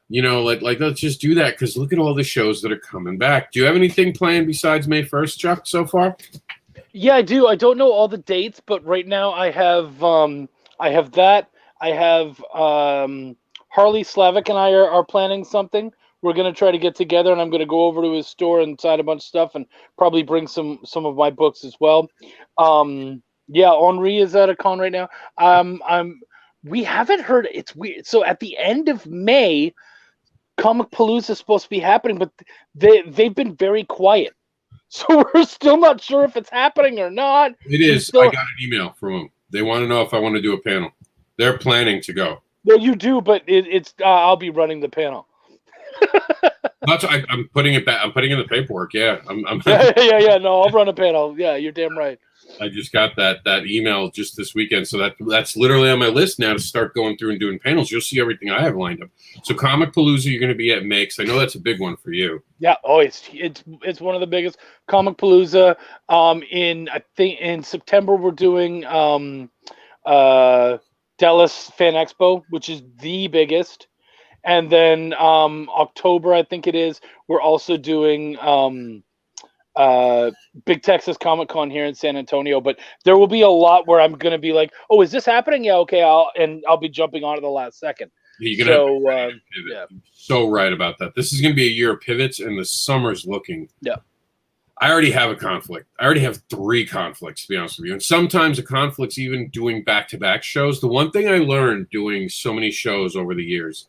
Like let's just do that, because look at all the shows that are coming back. Do you have anything planned besides May 1st, Chuck, so far? Yeah, I do. I don't know all the dates, but right now I have that. I have Harley Slavic and I are planning something. We're gonna try to get together, and I'm gonna go over to his store and sign a bunch of stuff, and probably bring some of my books as well. Henri is at a con right now. We haven't heard. It's weird. So at the end of May, Comic Palooza is supposed to be happening, but they've been very quiet. So we're still not sure if it's happening or not. It is. I got an email from them. They want to know if I want to do a panel. They're planning to go. No, you do, but it's I'll be running the panel. That's I'm putting it back. I'm putting in the paperwork. Yeah, yeah. No, I'll run a panel. Yeah, you're damn right. I just got that email just this weekend, so that's literally on my list now to start going through and doing panels. You'll see everything I have lined up. So Comic Palooza, you're going to be at Makes. I know that's a big one for you. Yeah. Oh, it's one of the biggest. Comic Palooza. In September we're doing Dallas Fan Expo, which is the biggest, and then October I think it is. We're also doing Big Texas Comic Con here in San Antonio, but there will be a lot where I'm going to be like, oh, is this happening? Yeah, okay, I'll be jumping on at the last second. You're gonna yeah. So right about that. This is going to be a year of pivots, and the summer's looking. Yeah. I already have a conflict. I already have 3 conflicts, to be honest with you. And sometimes a conflict's even doing back-to-back shows. The one thing I learned doing so many shows over the years,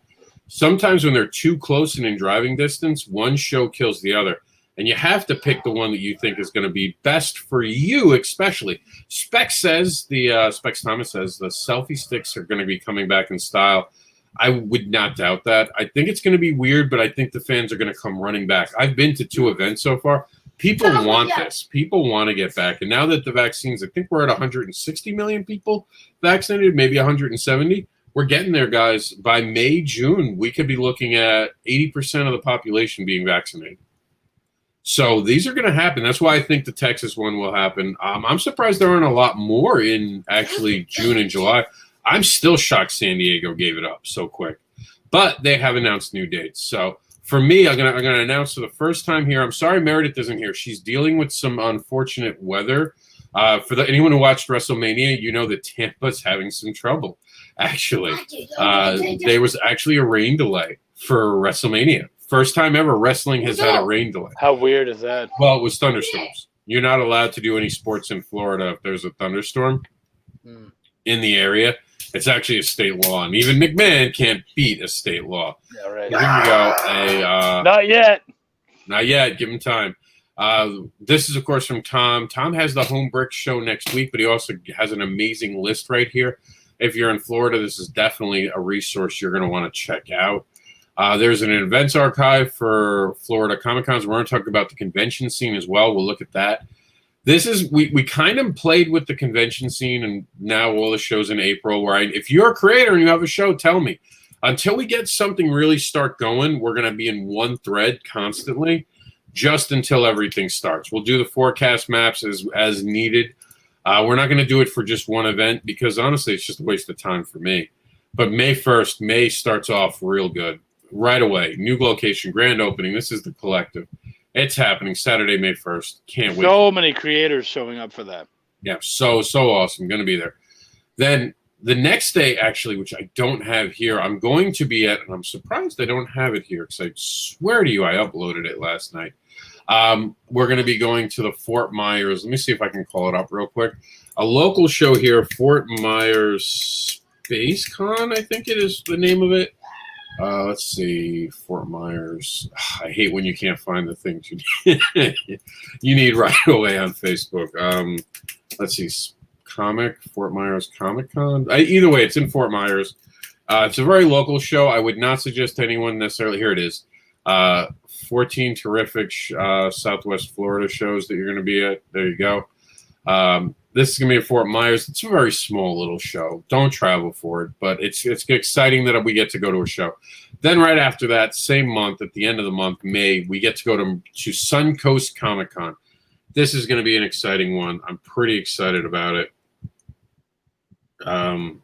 sometimes when they're too close and in driving distance, one show kills the other. And you have to pick the one that you think is going to be best for you, especially. Specs Thomas says the selfie sticks are going to be coming back in style. I would not doubt that. I think it's going to be weird, but I think the fans are going to come running back. I've been to 2 events so far. People want this. People want to get back. And now that the vaccines, I think we're at 160 million people vaccinated, maybe 170. We're getting there, guys. By May, June, we could be looking at 80% of the population being vaccinated. So these are going to happen. That's why I think the Texas one will happen. I'm surprised there aren't a lot more in actually June and July. I'm still shocked San Diego gave it up so quick. But they have announced new dates. So for me, I'm gonna announce for the first time here. I'm sorry Meredith isn't here. She's dealing with some unfortunate weather. For anyone who watched WrestleMania, you know that Tampa's having some trouble. Actually, there was actually a rain delay for WrestleMania. First time ever wrestling has had a rain delay. How weird is that? Well, it was thunderstorms. You're not allowed to do any sports in Florida if there's a thunderstorm in the area. It's actually a state law, and even McMahon can't beat a state law. Yeah, right. Here we go. Not yet. Not yet. Give him time. This is, of course, from Tom. Tom has the Home Brick Show next week, but he also has an amazing list right here. If you're in Florida, this is definitely a resource you're going to want to check out. There's an events archive for Florida Comic Cons. We're going to talk about the convention scene as well. We'll look at that. This is we kind of played with the convention scene, and now all the shows in April. Where if you're a creator and you have a show, tell me. Until we get something really start going, we're going to be in one thread constantly, just until everything starts. We'll do the forecast maps as needed. We're not going to do it for just one event because honestly, it's just a waste of time for me. But May 1st, May starts off real good. Right away, new location, grand opening. This is the Collective. It's happening Saturday, May 1st. Can't wait. So many creators showing up for that. Yeah, so awesome. Going to be there. Then the next day, actually, which I don't have here, I'm going to be at, and I'm surprised I don't have it here because I swear to you I uploaded it last night. We're going to be going to the Fort Myers. Let me see if I can call it up real quick. A local show here, Fort Myers Phase Con, I think it is the name of it. Let's see, Fort Myers. I hate when you can't find the things you need right away on Facebook. Let's see, Fort Myers Comic Con. Either way, it's in Fort Myers. It's a very local show. I would not suggest anyone necessarily. Here it is. 14 terrific Southwest Florida shows that you're going to be at. There you go. This is going to be at Fort Myers. It's a very small little show. Don't travel for it, but it's exciting that we get to go to a show. Then right after that, same month, at the end of the month, May, we get to go to Suncoast Comic Con. This is going to be an exciting one. I'm pretty excited about it. Oh,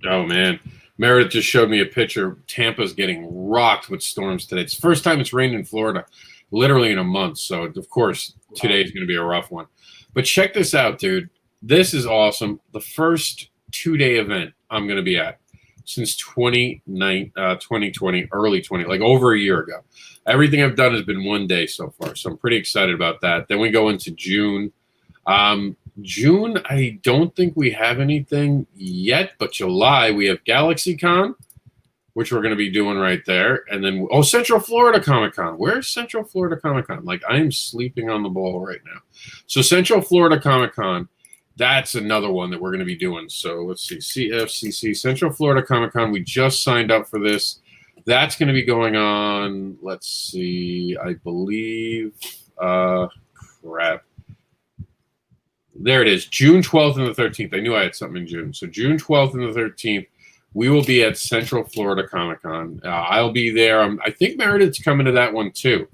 man. Meredith just showed me a picture. Tampa's getting rocked with storms today. It's the first time it's rained in Florida literally in a month. So, of course, today is going to be a rough one. But check this out, dude. This is awesome. The first 2-day event I'm going to be at since 2020, early 20, like over a year ago. Everything I've done has been 1 day so far. So I'm pretty excited about that. Then we go into June. June, I don't think we have anything yet, but July we have GalaxyCon, which we're going to be doing right there. And then, Central Florida Comic-Con. Where's Central Florida Comic-Con? Like, I am sleeping on the ball right now. So Central Florida Comic-Con, that's another one that we're going to be doing. So let's see, CFCC, Central Florida Comic-Con. We just signed up for this. That's going to be going on, let's see, I believe, crap. There it is, June 12th and the 13th. I knew I had something in June. So June 12th and the 13th, we will be at Central Florida Comic-Con. I'll be there. I think Meredith's coming to that one too.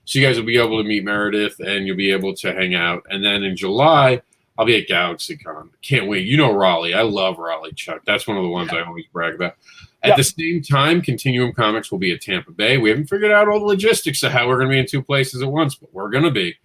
So you guys will be able to meet Meredith and you'll be able to hang out. And then in July, I'll be at GalaxyCon. Can't wait. You know Raleigh. I love Raleigh, Chuck. That's one of the ones I always brag about. At the same time, Continuum Comics will be at Tampa Bay. We haven't figured out all the logistics of how we're going to be in 2 places at once, but we're going to be.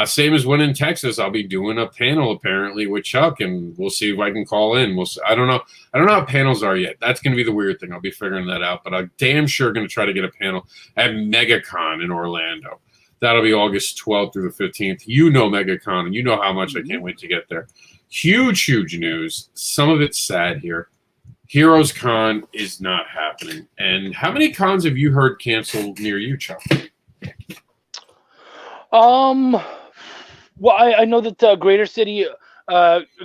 Same as when in Texas, I'll be doing a panel apparently with Chuck, and we'll see if I can call in. We'll see. I don't know how panels are yet. That's going to be the weird thing. I'll be figuring that out, but I'm damn sure going to try to get a panel at MegaCon in Orlando. That'll be August 12th through the 15th. You know MegaCon, and you know how much I can't wait to get there. Huge, huge news. Some of it's sad here. Heroes Con is not happening. And how many cons have you heard canceled near you, Chuck? Well, I know that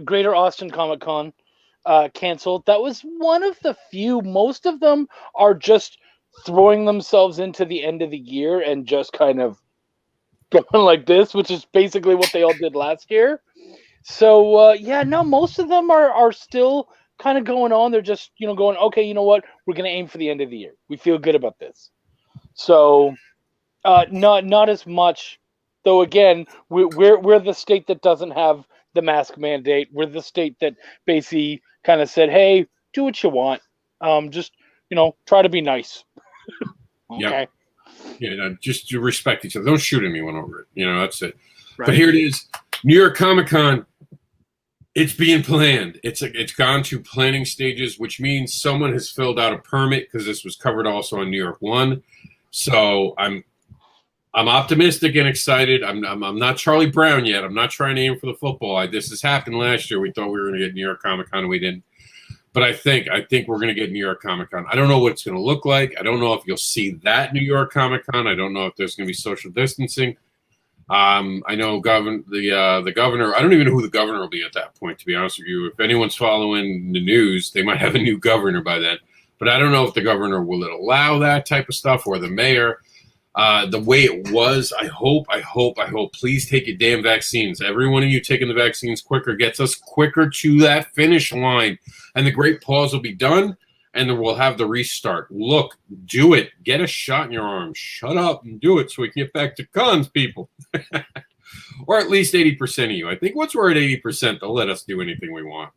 Greater Austin Comic Con canceled. That was one of the few. Most of them are just throwing themselves into the end of the year and just kind of going like this, which is basically what they all did last year. So, most of them are still kind of going on. They're just, going, okay, you know what? We're going to aim for the end of the year. We feel good about this. So, not as much. Though again, we're the state that doesn't have the mask mandate. We're the state that basically kind of said, "Hey, do what you want. Just try to be nice." Okay. Yeah, just to respect each other. Don't shoot anyone over it. That's it. Right. But here it is, New York Comic Con. It's being planned. It's gone to planning stages, which means someone has filled out a permit because this was covered also on New York One. So I'm optimistic and excited. I'm not Charlie Brown yet. I'm not trying to aim for the football. This has happened last year. We thought we were going to get New York Comic Con, and we didn't. But I think we're going to get New York Comic Con. I don't know what it's going to look like. I don't know if you'll see that New York Comic Con. I don't know if there's going to be social distancing. I know the governor. I don't even know who the governor will be at that point, to be honest with you. If anyone's following the news, they might have a new governor by then. But I don't know if the governor will allow that type of stuff or the mayor. The way it was, I hope, please take your damn vaccines. Every one of you taking the vaccines quicker gets us quicker to that finish line. And the great pause will be done, and then we'll have the restart. Look, do it. Get a shot in your arm. Shut up and do it so we can get back to cons, people. Or at least 80% of you. I think once we're at 80%, they'll let us do anything we want.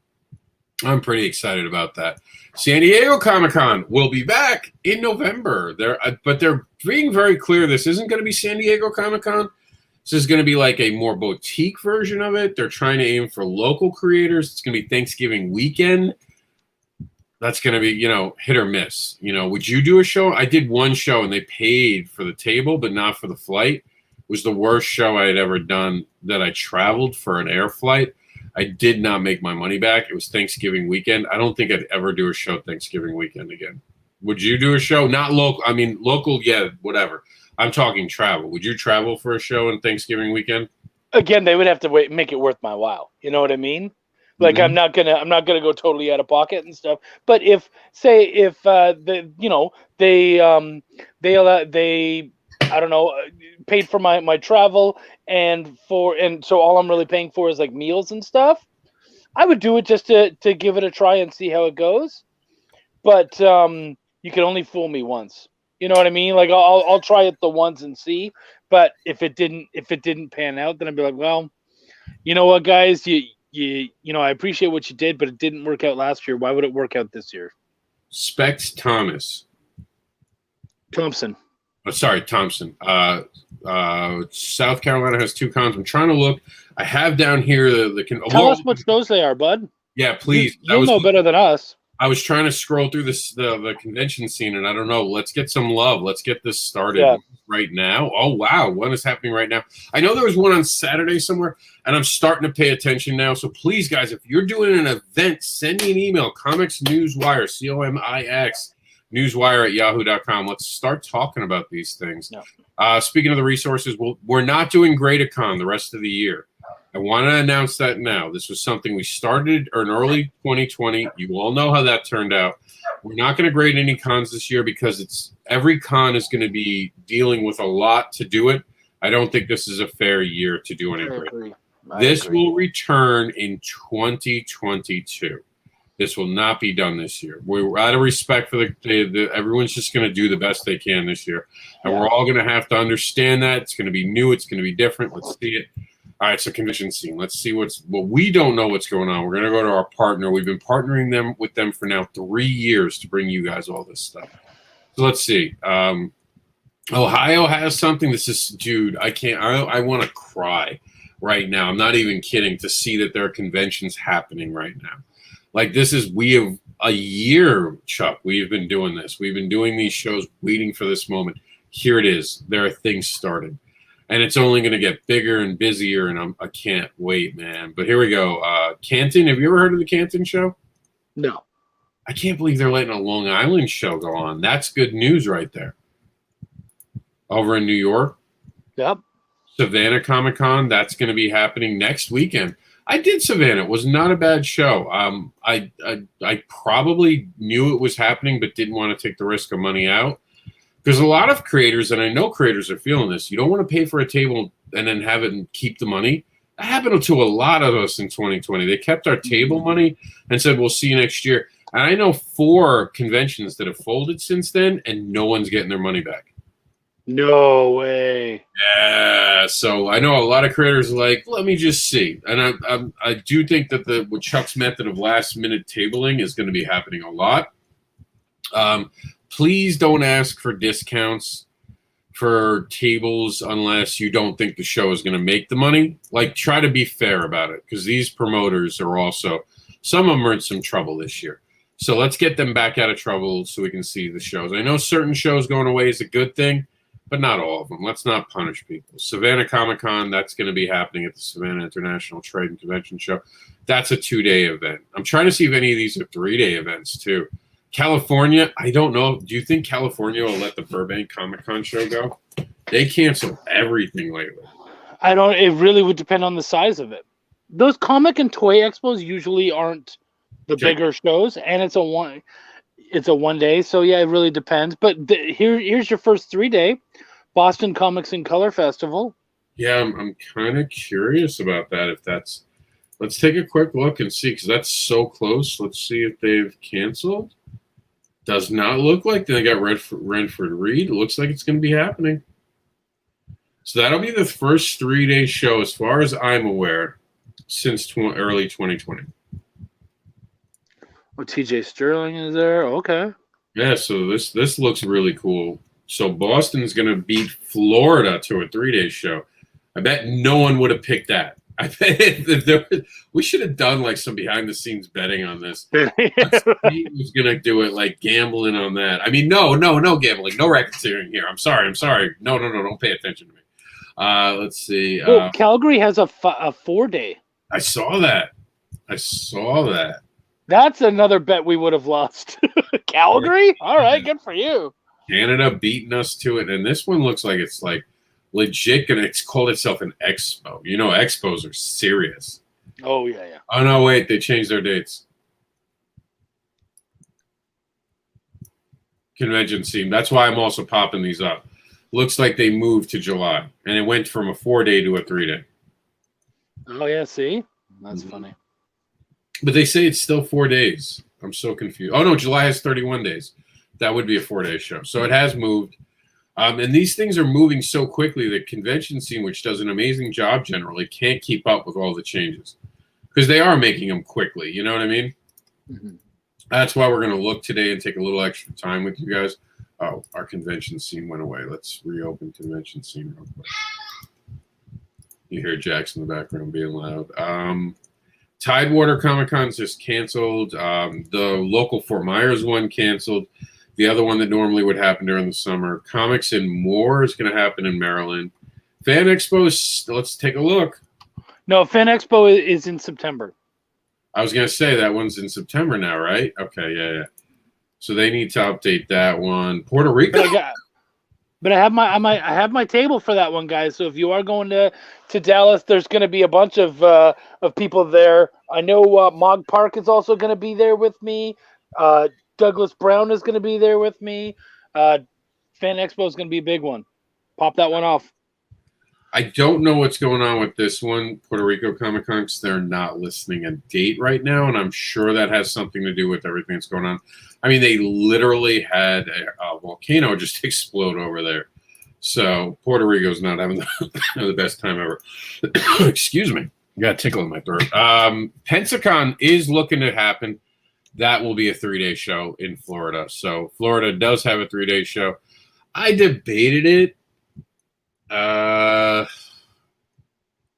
I'm pretty excited about that. San Diego Comic-Con will be back in November. But they're being very clear this isn't going to be San Diego Comic-Con. This is going to be like a more boutique version of it. They're trying to aim for local creators. It's going to be Thanksgiving weekend. That's going to be, hit or miss. Would you do a show? I did one show, and they paid for the table, but not for the flight. It was the worst show I had ever done that I traveled for an air flight. I did not make my money back. It was Thanksgiving weekend. I don't think I'd ever do a show Thanksgiving weekend again. Would you do a show? Not local. I mean, local, yeah, whatever. I'm talking travel. Would you travel for a show on Thanksgiving weekend? Again, they would have to make it worth my while. You know what I mean? Like I'm not gonna go totally out of pocket and stuff. But if they I don't know, paid for my travel and so all I'm really paying for is like meals and stuff, I would do it just to give it a try and see how it goes. But you can only fool me once. You know what I mean? Like I'll try it the once and see. But if it didn't pan out, then I'd be like, well, you know what, guys, you know, I appreciate what you did, but it didn't work out last year. Why would it work out this year? Specs Thompson. Oh, sorry, Thompson. South Carolina has 2 cons. I'm trying to look. I have down here Tell us which shows they are, bud. Yeah, please. You'll know better than us. I was trying to scroll through the convention scene, and I don't know. Let's get some love. Let's get this started right now. Oh, wow. What is happening right now? I know there was one on Saturday somewhere, and I'm starting to pay attention now. So please, guys, if you're doing an event, send me an email, Comics Newswire, COMIX, newswire@yahoo.com. Let's start talking about these things. No. Speaking of the resources, we're not doing Great-A-Con the rest of the year. I want to announce that now. This was something we started in early 2020. You all know how that turned out. We're not going to grade any cons this year because every con is going to be dealing with a lot to do it. I don't think this is a fair year to do any grade. This will return in 2022. This will not be done this year. We're out of respect for everyone's just going to do the best they can this year. And we're all going to have to understand that. It's going to be new. It's going to be different. Let's see it. All right, so convention scene. Let's see we don't know what's going on. We're going to go to our partner. We've been partnering with them for now 3 years to bring you guys all this stuff. So let's see. Ohio has something. This is, dude, I want to cry right now. I'm not even kidding to see that there are conventions happening right now. Like we have a year, Chuck. We have been doing this. We've been doing these shows, waiting for this moment. Here it is. There are things started. And it's only going to get bigger and busier, and I can't wait, man. But here we go. Canton, have you ever heard of the Canton show? No. I can't believe they're letting a Long Island show go on. That's good news right there. Over in New York. Yep. Savannah Comic-Con, that's going to be happening next weekend. I did Savannah. It was not a bad show. I probably knew it was happening, but didn't want to take the risk of money out. Because a lot of creators, and I know creators are feeling this, you don't want to pay for a table and then have it and keep the money. That happened to a lot of us in 2020. They kept our table money and said, we'll see you next year. And I know 4 conventions that have folded since then, and no one's getting their money back. No way. Yeah, so I know a lot of creators are like, let me just see. And I do think that with Chuck's method of last-minute tabling is going to be happening a lot. Please don't ask for discounts for tables unless you don't think the show is going to make the money. Like, try to be fair about it, because these promoters are also, some of them are in some trouble this year. So let's get them back out of trouble so we can see the shows. I know certain shows going away is a good thing, but not all of them. Let's not punish people. Savannah Comic-Con, that's going to be happening at the Savannah International Trade and Convention Show. That's a 2-day event. I'm trying to see if any of these are 3-day events, too. California, I don't know. Do you think California will let the Burbank Comic-Con show go? They cancel everything lately. It really would depend on the size of it. Those comic and toy expos usually aren't the bigger shows, and it's a 1 day. So yeah, it really depends. But here's your first 3-day Boston Comics and Color Festival. Yeah, I'm kind of curious about that. Let's take a quick look and see, because that's so close. Let's see if they've canceled. Does not look like they got Renford Reed. It looks like it's going to be happening. So that'll be the first 3-day show, as far as I'm aware, since early 2020. Oh, TJ Sterling is there. Okay. Yeah, so this looks really cool. So Boston's going to beat Florida to a 3-day show. I bet no one would have picked that. I bet we should have done like some behind the scenes betting on this. Steve was gonna do it, like gambling on that. I mean, no gambling, no racketeering here. I'm sorry. No, don't pay attention to me. Let's see. Calgary has a 4-day. I saw that. I saw that. That's another bet we would have lost. Calgary? All right, good for you. Canada beating us to it, and this one looks like it's like legit, and it's called itself an expo. You know, expos are serious. Oh yeah. Oh no, wait, they changed their dates. Convention scene. That's why I'm also popping these up. Looks like they moved to July, and it went from a 4-day to a 3-day. Oh yeah, see, that's funny. But they say it's still 4 days. I'm so confused. Oh no, July has 31 days. That would be a 4-day show. So it has moved. And these things are moving so quickly. The convention scene, which does an amazing job generally, can't keep up with all the changes because they are making them quickly. You know what I mean? Mm-hmm. That's why we're going to look today and take a little extra time with you guys. Oh, our convention scene went away. Let's reopen convention scene real quick. You hear Jackson in the background being loud. Tidewater Comic-Con's just canceled. The local Fort Myers one canceled. The other one that normally would happen during the summer. Comics and More is going to happen in Maryland. Fan Expo, let's take a look. No, Fan Expo is in September. I was going to say that one's in September now, right? Okay, yeah. So they need to update that one. Puerto Rico. But I have my table for that one, guys. So if you are going to Dallas, there's going to be a bunch of people there. I know Mog Park is also going to be there with me. Douglas Brown is going to be there with me. Fan Expo is going to be a big one. Pop that one off. I don't know what's going on with this one, Puerto Rico Comic Con, because they're not listing a date right now, and I'm sure that has something to do with everything that's going on. I mean, they literally had a volcano just explode over there. So Puerto Rico's not having the best time ever. Excuse me. I got a tickle in my throat. Pensacon is looking to happen. That will be a 3-day show in Florida. So Florida does have a 3-day show. I debated it.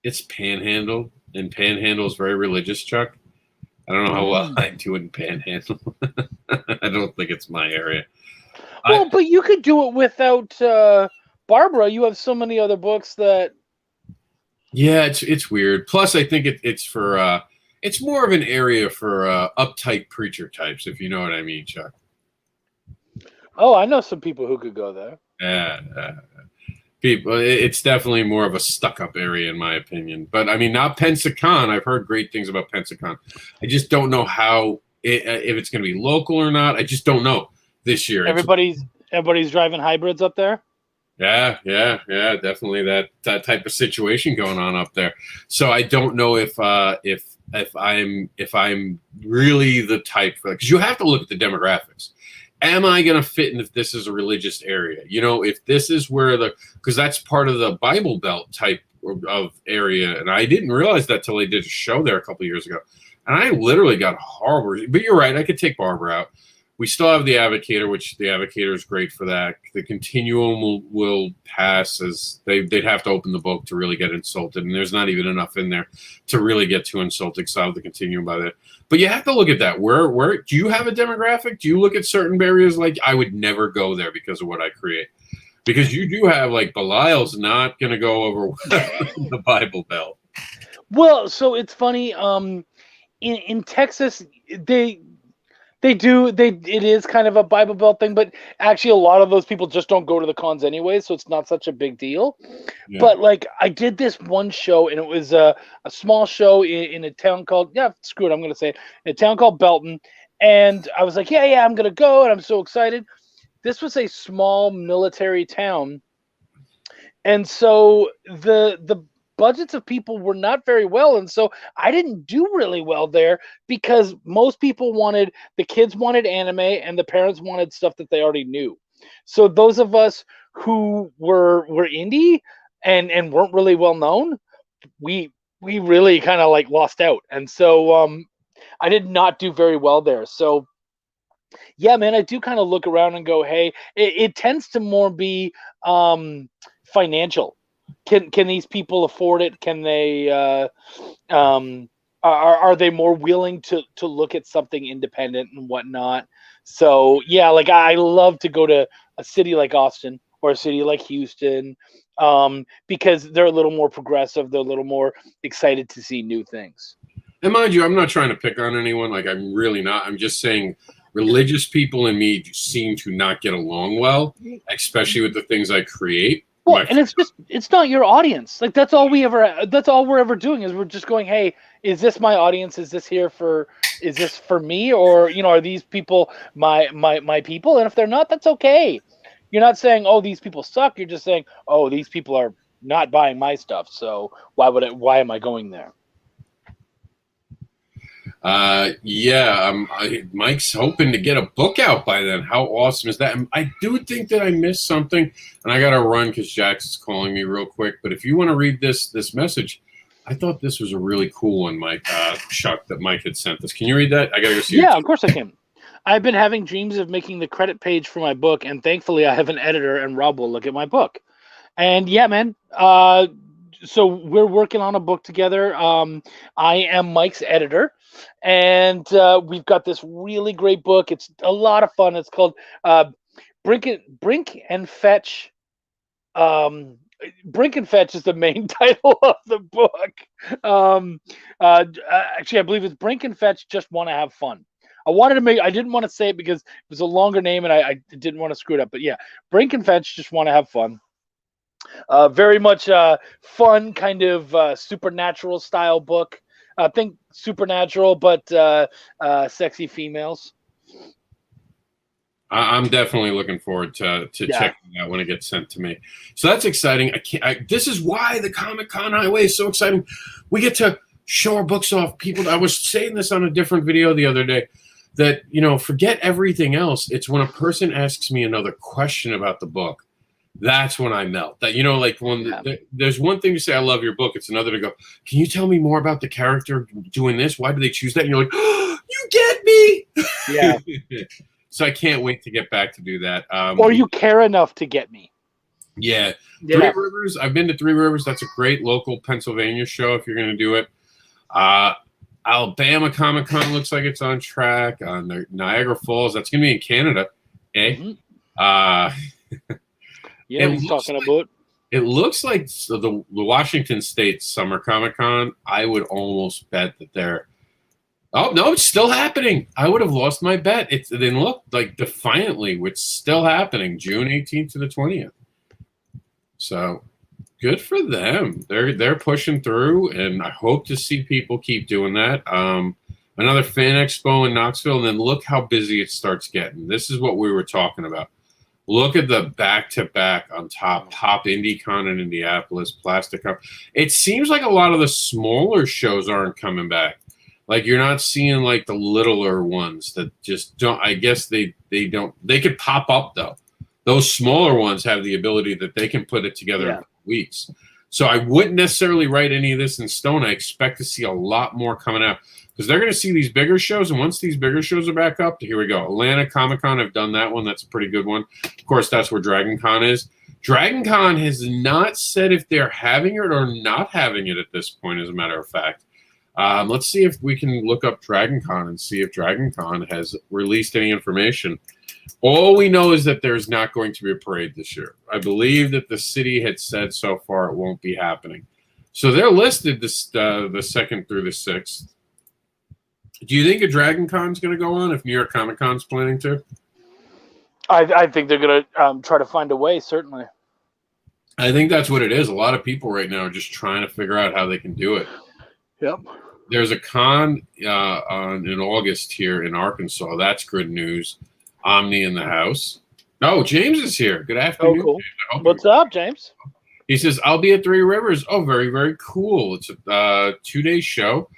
It's Panhandle, and Panhandle is very religious, Chuck. I don't know how well I do in Panhandle. I don't think it's my area. Well, but you could do it without Barbara. You have so many other books that. Yeah, it's weird. Plus, I think it's for it's more of an area for uptight preacher types, if you know what I mean, Chuck. Oh, I know some people who could go there. Yeah. People, it's definitely more of a stuck-up area, in my opinion. But I mean, not Pensacon. I've heard great things about Pensacon. I just don't know how if it's going to be local or not. I just don't know this year. Everybody's driving hybrids up there. Yeah, definitely that type of situation going on up there. So I don't know if I'm really the type, because you have to look at the demographics. Am I going to fit in if this is a religious area? You know, if this is where because that's part of the Bible Belt type of area. And I didn't realize that till they did a show there a couple of years ago. And I literally got horrible. But you're right. I could take Barbara out. We still have the Advocator, which the Advocator is great for that. The Continuum will pass, as they'd have to open the book to really get insulted. And there's not even enough in there to really get too insulting. So I have the Continuum by that. But you have to look at that. Where do you have a demographic? Do you look at certain areas like I would never go there because of what I create? Because you do have like Belial's not going to go over the Bible Belt. Well, so it's funny. In Texas, it is kind of a Bible Belt thing, but actually a lot of those people just don't go to the cons anyway, so it's not such a big deal. Yeah. But like I did this one show, and it was a small show in a town called, screw it, I'm going to say it, in a town called Belton. And I was like, yeah, I'm going to go, and I'm so excited. This was a small military town. And so the budgets of people were not very well, and so I didn't do really well there because most people the kids wanted anime and the parents wanted stuff that they already knew. So those of us who were indie and weren't really well known, we really kind of like lost out. And so I did not do very well there. So yeah, man, I do kind of look around and go, hey, it tends to more be financial. Can these people afford it? Can they are they more willing to look at something independent and whatnot? So yeah, like I love to go to a city like Austin or a city like Houston because they're a little more progressive. They're a little more excited to see new things. And mind you, I'm not trying to pick on anyone. Like, I'm really not. I'm just saying religious people and me seem to not get along well, especially with the things I create. Well, and it's not your audience. Like that's all we're ever doing is we're just going, hey, is this my audience? Is this for me? Or, you know, are these people my people? And if they're not, that's okay. You're not saying, oh, these people suck. You're just saying, oh, these people are not buying my stuff. So why am I going there? Mike's hoping to get a book out by then. How awesome is that? And I do think that I missed something, and I got to run because Jax is calling me real quick. But if you want to read this message, I thought this was a really cool one, Mike. Chuck, that Mike had sent us. Can you read that? I got to go see it. Yeah, of course I can. I've been having dreams of making the credit page for my book, and thankfully I have an editor, and Rob will look at my book. And yeah, man. So we're working on a book together. I am Mike's editor, and we've got this really great book. It's a lot of fun. It's called Brink and Fetch. Brink and Fetch is the main title of the book. Actually, I believe it's Brink and Fetch Just Want to Have Fun. I didn't want to say it because it was a longer name, and I didn't want to screw it up. But yeah, Brink and Fetch Just Want to Have Fun. Very much fun, kind of supernatural style book. Think supernatural, but sexy females. I'm definitely looking forward to checking it out when it gets sent to me. So that's exciting. This is why the Comic-Con Highway is so exciting. We get to show our books off. People, I was saying this on a different video the other day, that, you know, forget everything else. It's when a person asks me another question about the book, that's when I melt. That, you know, like when there's one thing to say, I love your book. It's another to go, can you tell me more about the character doing this? Why do they choose that? And you're like, oh, you get me. Yeah. So I can't wait to get back to do that. Or you care enough to get me. Yeah. Three Rivers. I've been to Three Rivers. That's a great local Pennsylvania show if you're going to do it. Alabama Comic-Con looks like it's on track. Niagara Falls. That's going to be in Canada. Mm-hmm. Yeah, he's talking about. It looks like the Washington State Summer Comic-Con. I would almost bet that they're. Oh, no, it's still happening. I would have lost my bet. It didn't look like defiantly. It's still happening, June 18th to the 20th. So good for them. They're pushing through, and I hope to see people keep doing that. Another fan expo in Knoxville, and then look how busy it starts getting. This is what we were talking about. Look at the back-to-back on top. Pop IndieCon in Indianapolis, Plastic Cup. It seems like a lot of the smaller shows aren't coming back. Like, you're not seeing, like, the littler ones that just don't – I guess they don't – they could pop up, though. Those smaller ones have the ability that they can put it together in weeks. So I wouldn't necessarily write any of this in stone. I expect to see a lot more coming out because they're going to see these bigger shows. And once these bigger shows are back up, here we go. Atlanta Comic-Con, I've done that one. That's a pretty good one. Of course, that's where Dragon Con is. Dragon Con has not said if they're having it or not having it at this point, as a matter of fact. Let's see if we can look up Dragon Con and see if Dragon Con has released any information. All we know is that there's not going to be a parade this year. I believe that the city had said so far it won't be happening. So they're listed this, the 2nd through the 6th. Do you think a Dragon Con is going to go on if New York Comic Con's planning to? I think they're going to try to find a way, certainly. I think that's what it is. A lot of people right now are just trying to figure out how they can do it. Yep. There's a con in August here in Arkansas. That's good news. Omni in the house. Oh, James is here. Good afternoon. Oh, cool. What's up, James? He says, I'll be at Three Rivers. Oh, very, very cool. It's a 2-day show,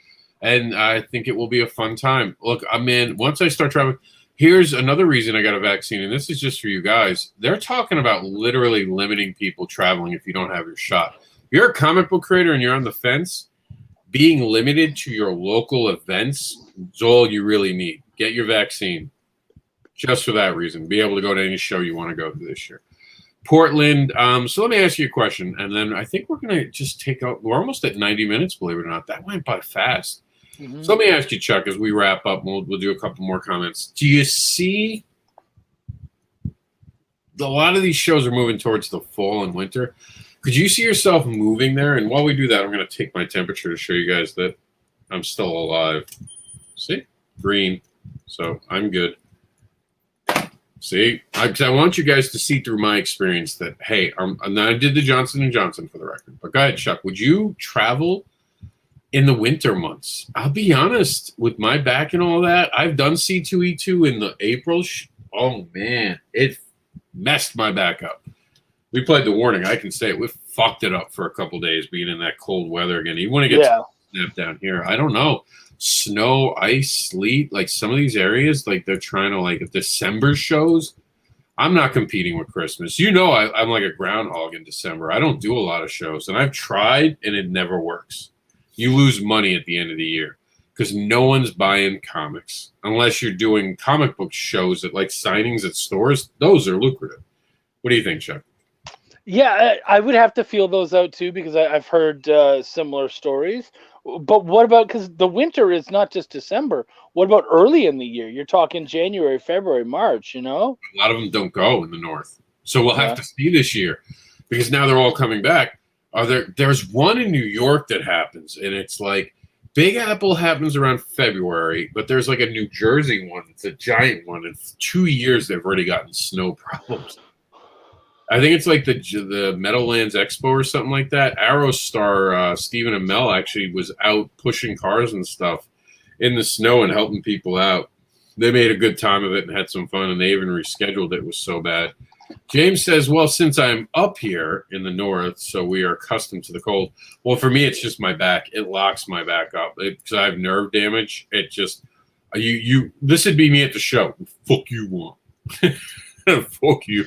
and I think it will be a fun time. Look, I'm in. Once I start traveling, here's another reason I got a vaccine, and this is just for you guys. They're talking about literally limiting people traveling if you don't have your shot. If you're a comic book creator and you're on the fence, being limited to your local events is all you really need. Get your vaccine. Just for that reason, be able to go to any show you want to go to this year. Portland. So let me ask you a question, and then I think we're going to just take out. We're almost at 90 minutes, believe it or not. That went by fast. Mm-hmm. So let me ask you, Chuck, as we wrap up, we'll do a couple more comments. Do you see a lot of these shows are moving towards the fall and winter? Could you see yourself moving there? And while we do that, I'm going to take my temperature to show you guys that I'm still alive. See? Green. So I'm good. See? I want you guys to see through my experience that, hey, I did the Johnson & Johnson for the record. But go ahead, Chuck. Would you travel in the winter months? I'll be honest, with my back and all that, I've done C2E2 in the April. Oh, man. It messed my back up. We played the warning. I can say it. We fucked it up for a couple days being in that cold weather again. You want to get snapped down here. I don't know. Snow, ice, sleet, like some of these areas, like they're trying to like December shows. I'm not competing with Christmas. You know, I'm like a groundhog in December. I don't do a lot of shows, and I've tried, and it never works. You lose money at the end of the year because no one's buying comics unless you're doing comic book shows at like signings at stores. Those are lucrative. What do you think, Chuck? Yeah, I would have to feel those out too because I've heard similar stories. But what about, because the winter is not just December. What about early in the year? You're talking January, February, March, you know? A lot of them don't go in the north. So we'll have to see this year because now they're all coming back. There's one in New York that happens, and it's like Big Apple happens around February, but there's like a New Jersey one. It's a giant one. In 2 years, they've already gotten snow problems. I think it's like the Meadowlands Expo or something like that. Arrow star Stephen Amell actually was out pushing cars and stuff in the snow and helping people out. They made a good time of it and had some fun, and they even rescheduled it. It was so bad. James says, well, since I'm up here in the north, so we are accustomed to the cold. Well, for me, it's just my back. It locks my back up because I have nerve damage. It just this would be me at the show. Fuck you, want. Fuck you.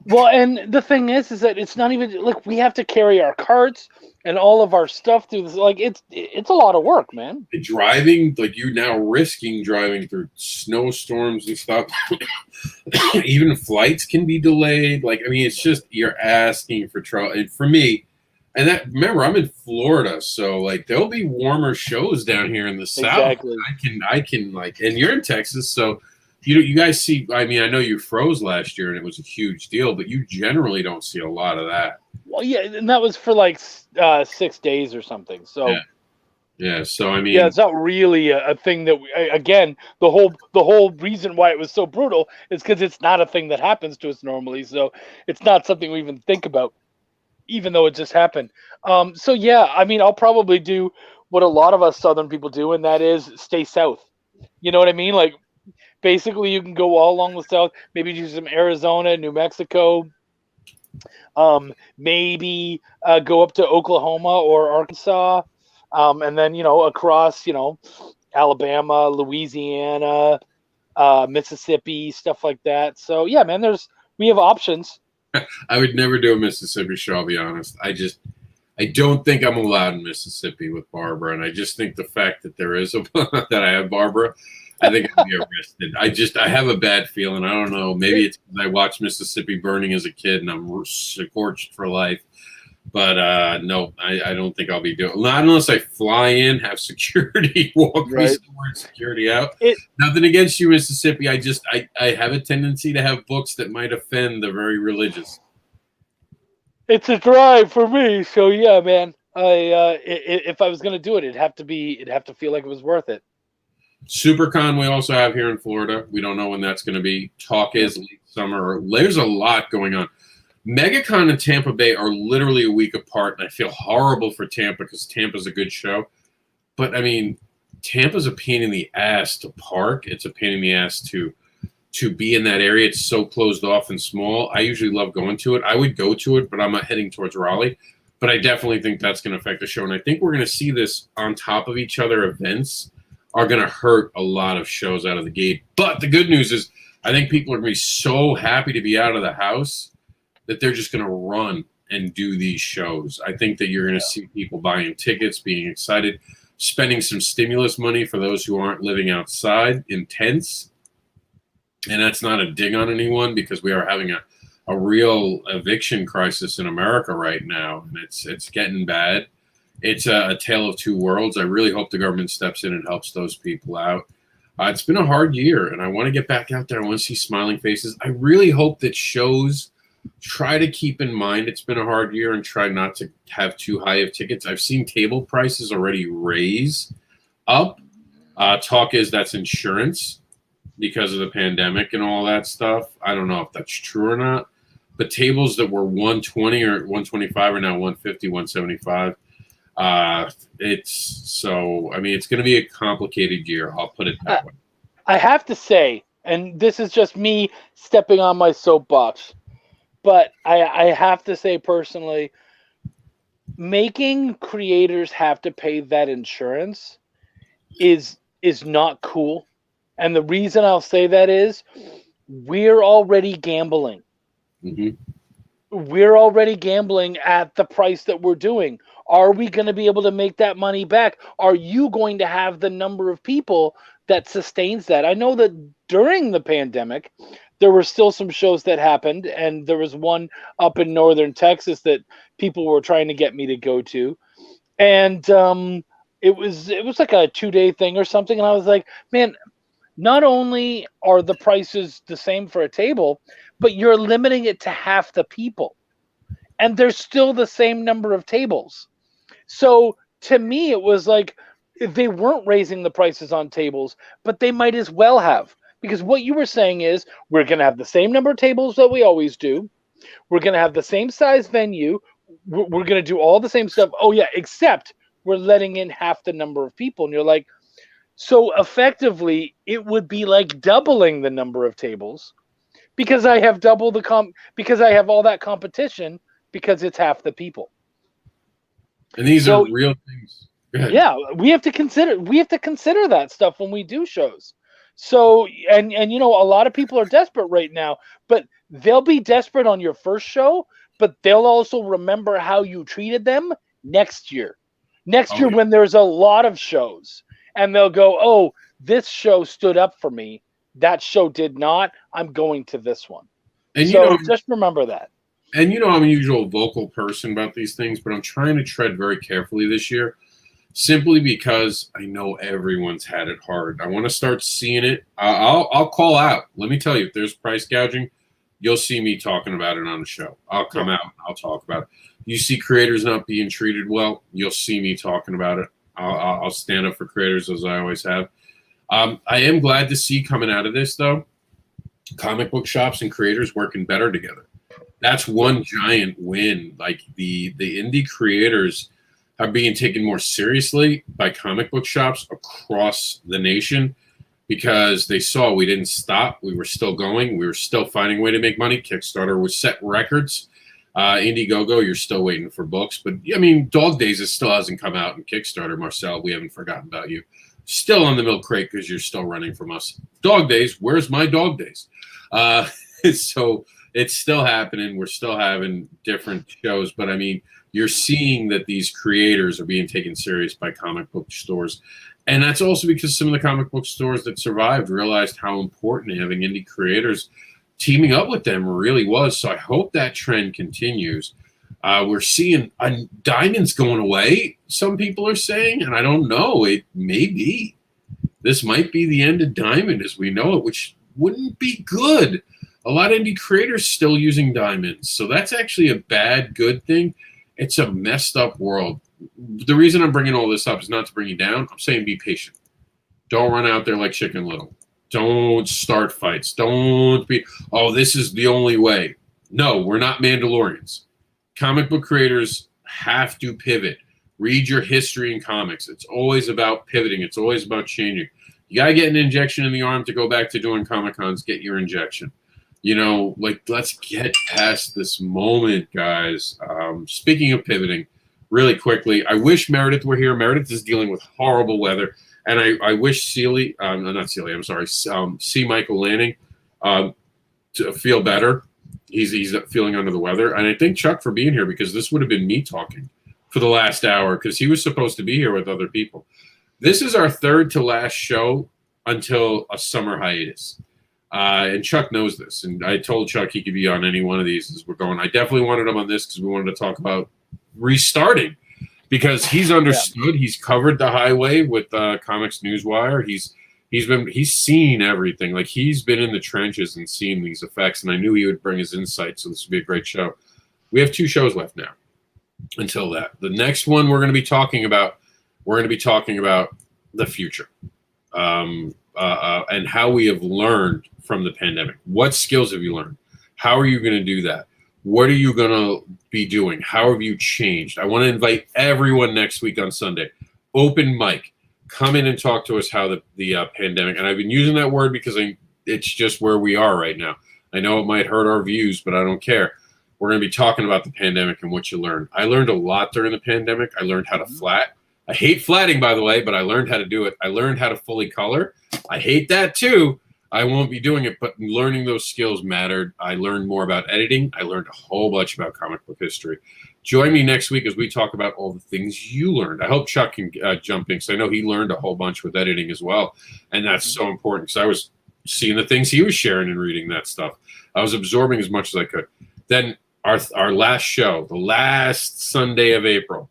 Well, and the thing is that it's not even like we have to carry our carts and all of our stuff through this. Like it's a lot of work, man. Driving, like you're now risking driving through snowstorms and stuff. Even flights can be delayed. Like, I mean, it's just you're asking for trouble. And for me, and that remember, I'm in Florida, so like there'll be warmer shows down here in the south. Exactly. I can like, and you're in Texas, so. You guys see, I mean, I know you froze last year and it was a huge deal, but you generally don't see a lot of that. Well, yeah, and that was for like 6 days or something. So, yeah. So, I mean, yeah, it's not really a thing that again, the whole reason why it was so brutal is because it's not a thing that happens to us normally. So it's not something we even think about, even though it just happened. So yeah, I mean, I'll probably do what a lot of us Southern people do, and that is stay south. You know what I mean? Like, basically, you can go all along the south, maybe do some Arizona, New Mexico, maybe go up to Oklahoma or Arkansas, and then, across, Alabama, Louisiana, Mississippi, stuff like that. So, yeah, man, we have options. I would never do a Mississippi show, I'll be honest. I don't think I'm allowed in Mississippi with Barbara, and I just think the fact that there is that I have Barbara, I think I'd be arrested. I have a bad feeling. I don't know. Maybe it's because I watched Mississippi Burning as a kid and I'm scorched for life. But no, I don't think I'll be doing. Not unless I fly in, have security walk me somewhere and security out. Nothing against you, Mississippi. I have a tendency to have books that might offend the very religious. It's a drive for me. So yeah, man. If I was gonna do it, it'd have to feel like it was worth it. SuperCon we also have here in Florida. We don't know when that's going to be. Talk is late summer. There's a lot going on. MegaCon and Tampa Bay are literally a week apart, and I feel horrible for Tampa because Tampa's a good show. But, I mean, Tampa's a pain in the ass to park. It's a pain in the ass to be in that area. It's so closed off and small. I usually love going to it. I would go to it, but I'm not heading towards Raleigh. But I definitely think that's going to affect the show. And I think we're going to see this on top of each other events are going to hurt a lot of shows out of the gate. But the good news is I think people are going to be so happy to be out of the house that they're just going to run and do these shows. I think that you're going to see people buying tickets, being excited, spending some stimulus money for those who aren't living outside in tents. And that's not a dig on anyone because we are having a real eviction crisis in America right now. And it's getting bad. It's a tale of two worlds. I really hope the government steps in and helps those people out. It's been a hard year, and I want to get back out there. I want to see smiling faces. I really hope that shows try to keep in mind it's been a hard year and try not to have too high of tickets. I've seen table prices already raise up. Talk is that's insurance because of the pandemic and all that stuff. I don't know if that's true or not. But tables that were 120 or 125 are now 150, 175. It's going to be a complicated year. I'll put it that way. I have to say, and this is just me stepping on my soapbox, but I have to say personally, making creators have to pay that insurance is not cool. And the reason I'll say that is we're already gambling. Mm-hmm. We're already gambling at the price that we're doing. Are we going to be able to make that money back? Are you going to have the number of people that sustains that? I know that during the pandemic, there were still some shows that happened, and there was one up in northern Texas that people were trying to get me to go to. And it was like a 2-day thing or something. And I was like, man, not only are the prices the same for a table, but you're limiting it to half the people. And there's still the same number of tables. So to me, it was like they weren't raising the prices on tables, but they might as well have. Because what you were saying is we're going to have the same number of tables that we always do. We're going to have the same size venue. We're going to do all the same stuff. Oh, yeah, except we're letting in half the number of people. And you're like, so effectively, it would be like doubling the number of tables because I have double because I have all that competition because it's half the people. And these are real things. Yeah, we have to consider that stuff when we do shows. So and you know, a lot of people are desperate right now, but they'll be desperate on your first show, but they'll also remember how you treated them next year. Next year when there's a lot of shows. And they'll go, oh, this show stood up for me. That show did not. I'm going to this one. And so just remember that. And I'm a usual vocal person about these things, but I'm trying to tread very carefully this year, simply because I know everyone's had it hard. I want to start seeing it. I'll call out. Let me tell you, if there's price gouging, you'll see me talking about it on the show. I'll come out. I'll talk about it. You see creators not being treated well, you'll see me talking about it. I'll stand up for creators as I always have. I am glad to see coming out of this, though, comic book shops and creators working better together. That's one giant win. Like the indie creators are being taken more seriously by comic book shops across the nation because they saw we didn't stop. We were still going. We were still finding a way to make money. Kickstarter was set records. Indiegogo, you're still waiting for books. But, I mean, Dog Days, it still hasn't come out in Kickstarter. Marcel, we haven't forgotten about you. Still on the milk crate because you're still running from us. Dog Days, where's my Dog Days? So it's still happening. We're still having different shows. But, I mean, you're seeing that these creators are being taken serious by comic book stores. And that's also because some of the comic book stores that survived realized how important having indie creators teaming up with them really was. So I hope that trend continues. We're seeing diamonds going away, some people are saying, and I don't know. It may be. This might be the end of Diamond as we know it, which wouldn't be good. A lot of indie creators still using diamonds. So that's actually a bad, good thing. It's a messed up world. The reason I'm bringing all this up is not to bring you down. I'm saying be patient. Don't run out there like Chicken Little. Don't start fights. Don't be, this is the only way. No, we're not Mandalorians. Comic book creators have to pivot. Read your history in comics. It's always about pivoting. It's always about changing. You got to get an injection in the arm to go back to doing Comic-Cons. Get your injection. Let's get past this moment, guys. Speaking of pivoting, really quickly, I wish Meredith were here. Meredith is dealing with horrible weather. And I wish C. Michael Lanning to feel better. He's feeling under the weather. And I thank Chuck for being here because this would have been me talking for the last hour because he was supposed to be here with other people. This is our third to last show until a summer hiatus. And Chuck knows this. And I told Chuck he could be on any one of these as we're going. I definitely wanted him on this because we wanted to talk about restarting. Because he's understood, he's covered the highway with Comics Newswire. He's he's seen everything. Like, he's been in the trenches and seen these effects, and I knew he would bring his insight, so this would be a great show. We have 2 shows left now until that. The next one we're going to be talking about the future, and how we have learned from the pandemic. What skills have you learned? How are you going to do that? What are you going to be doing? How have you changed? I want to invite everyone next week on Sunday. Open mic. Come in and talk to us how the pandemic, and I've been using that word because it's just where we are right now. I know it might hurt our views, but I don't care. We're going to be talking about the pandemic and what you learned. I learned a lot during the pandemic. I learned how to flat. I hate flatting, by the way, but I learned how to do it. I learned how to fully color. I hate that too. I won't be doing it, but learning those skills mattered. I learned more about editing. I learned a whole bunch about comic book history. Join me next week as we talk about all the things you learned. I hope Chuck can jump in, because I know he learned a whole bunch with editing as well, and that's so important, because I was seeing the things he was sharing and reading that stuff. I was absorbing as much as I could. Then our last show, the last Sunday of April,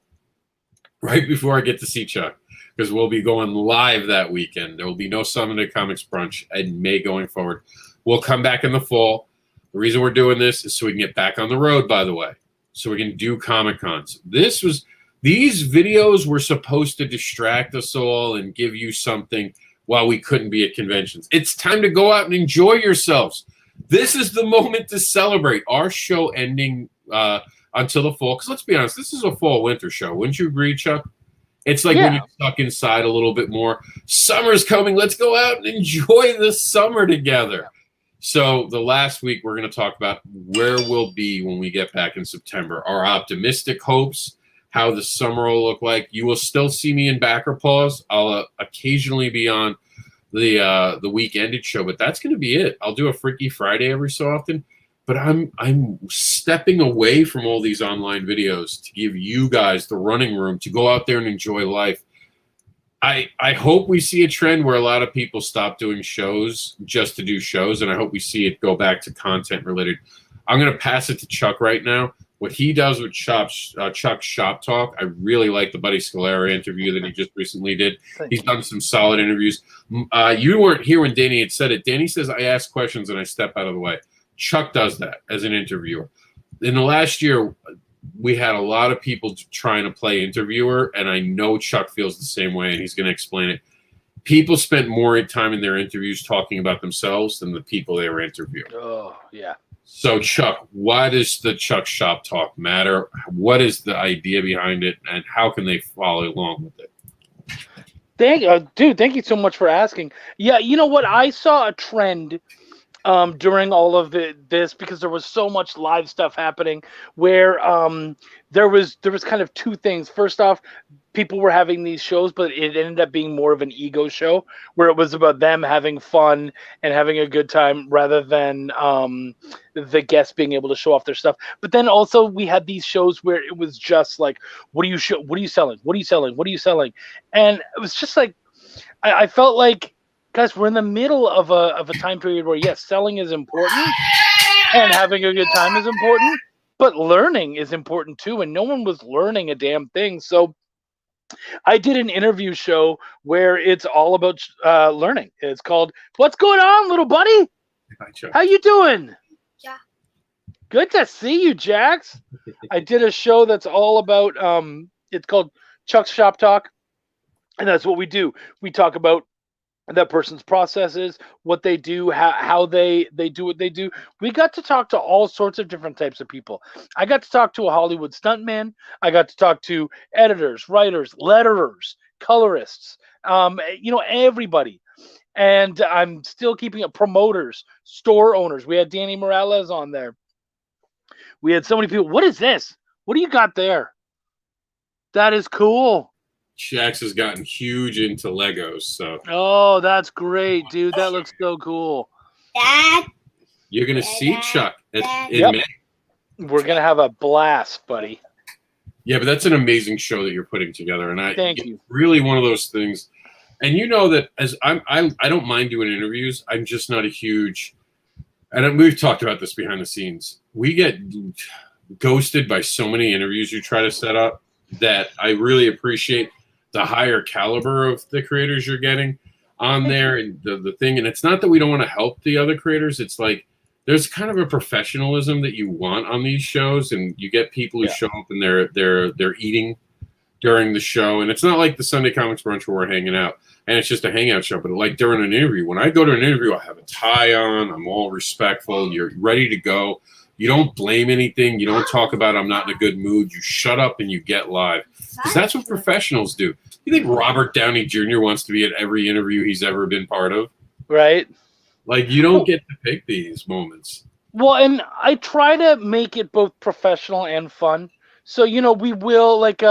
right before I get to see Chuck, because we'll be going live that weekend. There will be no Sunday Comics Brunch in May going forward. We'll come back in the fall. The reason we're doing this is so we can get back on the road, by the way, so we can do Comic-Cons. These videos were supposed to distract us all and give you something while we couldn't be at conventions. It's time to go out and enjoy yourselves. This is the moment to celebrate. Our show ending until the fall, because let's be honest, this is a fall-winter show. Wouldn't you agree, Chuck? It's like when you're stuck inside a little bit more. Summer's coming. Let's go out and enjoy the summer together. So the last week, we're going to talk about where we'll be when we get back in September. Our optimistic hopes, how the summer will look like. You will still see me in Backer Paws. I'll occasionally be on the week-ended show, but that's going to be it. I'll do a Freaky Friday every so often, but I'm stepping away from all these online videos to give you guys the running room to go out there and enjoy life. I hope we see a trend where a lot of people stop doing shows just to do shows, and I hope we see it go back to content related. I'm going to pass it to Chuck right now. What he does with Chuck's Shop Talk, I really like the Buddy Scalera interview that he just recently did. He's done some solid interviews. You weren't here when Danny had said it. Danny says, I ask questions and I step out of the way. Chuck does that as an interviewer. In the last year, we had a lot of people trying to play interviewer, and I know Chuck feels the same way, and he's going to explain it. People spent more time in their interviews talking about themselves than the people they were interviewing. Oh, yeah. So, Chuck, why does the Chuck Shop Talk matter? What is the idea behind it, and how can they follow along with it? Dude, thank you so much for asking. Yeah, you know what? I saw a trend during all of this, because there was so much live stuff happening, where there was kind of 2 things. First off, people were having these shows, but it ended up being more of an ego show, where it was about them having fun and having a good time rather than the guests being able to show off their stuff. But then also we had these shows where it was just like, what are you selling? What are you selling? What are you selling? And it was just like, I felt like, guys, we're in the middle of a time period where, yes, selling is important and having a good time is important, but learning is important too, and no one was learning a damn thing. So I did an interview show where it's all about learning. It's called "What's Going On, Little Buddy? How you doing?" Yeah. Good to see you, Jax. I did a show that's all about it's called Chuck's Shop Talk, and that's what we do. We talk about that person's processes, what they do, how they do what they do. We got to talk to all sorts of different types of people. I got to talk to a Hollywood stuntman. I got to talk to editors, writers, letterers, colorists, everybody. And I'm still keeping it, promoters, store owners. We had Danny Morales on there. We had so many people. What is this? What do you got there? That is cool. Shax has gotten huge into Legos, so. Oh, that's great, dude. That looks so cool. Dad. You're gonna see Chuck in May. We're gonna have a blast, buddy. Yeah, but that's an amazing show that you're putting together, and Thank you. Really one of those things. And you know that as I don't mind doing interviews. I'm just not a huge. And we've talked about this behind the scenes. We get ghosted by so many interviews you try to set up that I really appreciate the higher caliber of the creators you're getting. on there and the thing. And it's not that we don't want to help the other creators. It's like there's kind of a professionalism that you want on these shows, and you get people who show up and they're eating during the show. And it's not like the Sunday Comics Brunch where we're hanging out and it's just a hangout show, but like during an interview, when I go to an interview, I have a tie on, I'm all respectful, you're ready to go. You don't blame anything. You don't talk about I'm not in a good mood. You shut up and you get live. Because that's what professionals do. You think Robert Downey Jr. wants to be at every interview he's ever been part of? Right. Like, you don't get to pick these moments. Well, and I try to make it both professional and fun. So, we will, like,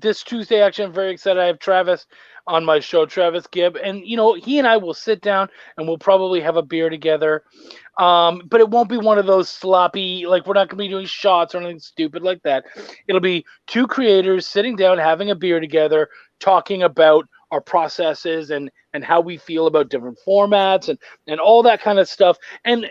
this Tuesday, actually, I'm very excited. I have Travis on my show, Travis Gibb. And, he and I will sit down and we'll probably have a beer together. But it won't be one of those sloppy, like, we're not going to be doing shots or anything stupid like that. It'll be two creators sitting down, having a beer together, talking about our processes and how we feel about different formats and all that kind of stuff. And,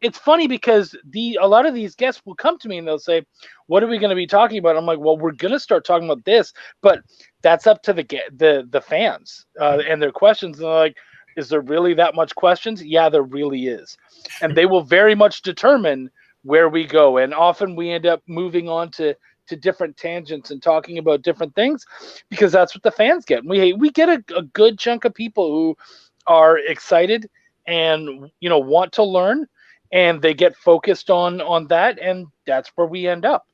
it's funny because a lot of these guests will come to me and they'll say, what are we going to be talking about? I'm like, well, we're going to start talking about this, but that's up to the fans and their questions. And they're like, is there really that much questions? Yeah, there really is. And they will very much determine where we go. And often we end up moving on to different tangents and talking about different things because that's what the fans get. We get a good chunk of people who are excited and, want to learn, and they get focused on that, and that's where we end up.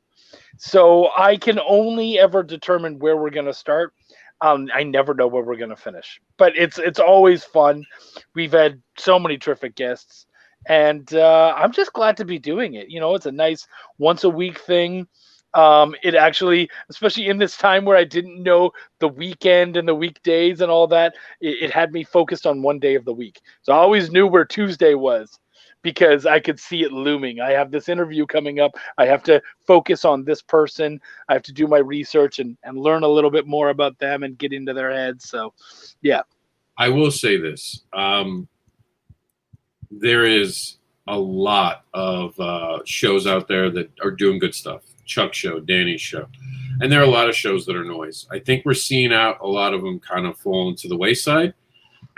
So I can only ever determine where we're going to start. I never know where we're going to finish, but it's always fun. We've had so many terrific guests, and I'm just glad to be doing it. It's a nice once a week thing. It actually, especially in this time where I didn't know the weekend and the weekdays and all that, it had me focused on one day of the week. So I always knew where Tuesday was, because I could see it looming. I have this interview coming up. I have to focus on this person. I have to do my research and learn a little bit more about them and get into their heads. So, yeah. I will say this. There is a lot of shows out there that are doing good stuff. Chuck's show, Danny's show. And there are a lot of shows that are noise. I think we're seeing out a lot of them kind of fall into the wayside.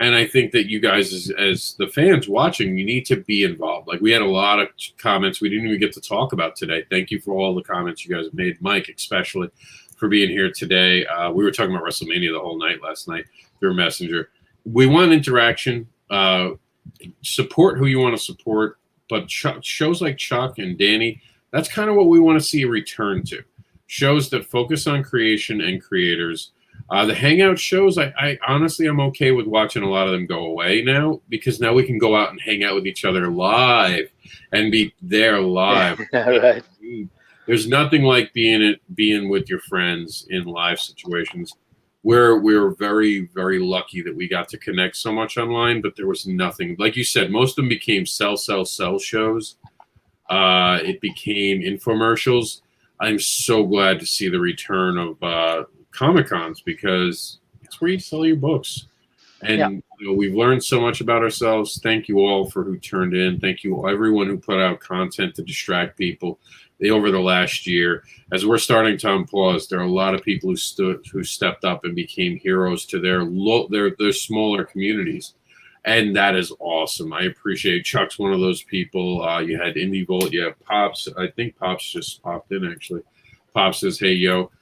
And I think that you guys, as the fans watching, you need to be involved. Like, we had a lot of comments we didn't even get to talk about today. Thank you for all the comments you guys have made. Mike, especially, for being here today. We were talking about WrestleMania the whole night last night through Messenger. We want interaction. Support who you want to support. But shows like Chuck and Danny, that's kind of what we want to see a return to. Shows that focus on creation and creators. The hangout shows, I honestly, I'm okay with watching a lot of them go away now, because now we can go out and hang out with each other live and be there live. Right. There's nothing like being with your friends in live situations. We're very, very lucky that we got to connect so much online, but there was nothing. Like you said, most of them became sell shows. It became infomercials. I'm so glad to see the return of Comic-Cons, because it's where you sell your books. And we've learned so much about ourselves. Thank you all for who turned in. Thank you everyone who put out content to distract people over the last year. As we're starting to unpause, there are a lot of people who stepped up and became heroes to their smaller communities. And that is awesome. I appreciate Chuck's one of those people. You had Indie Volt. You have Pops. I think Pops just popped in, actually. Pops says, hey, yo.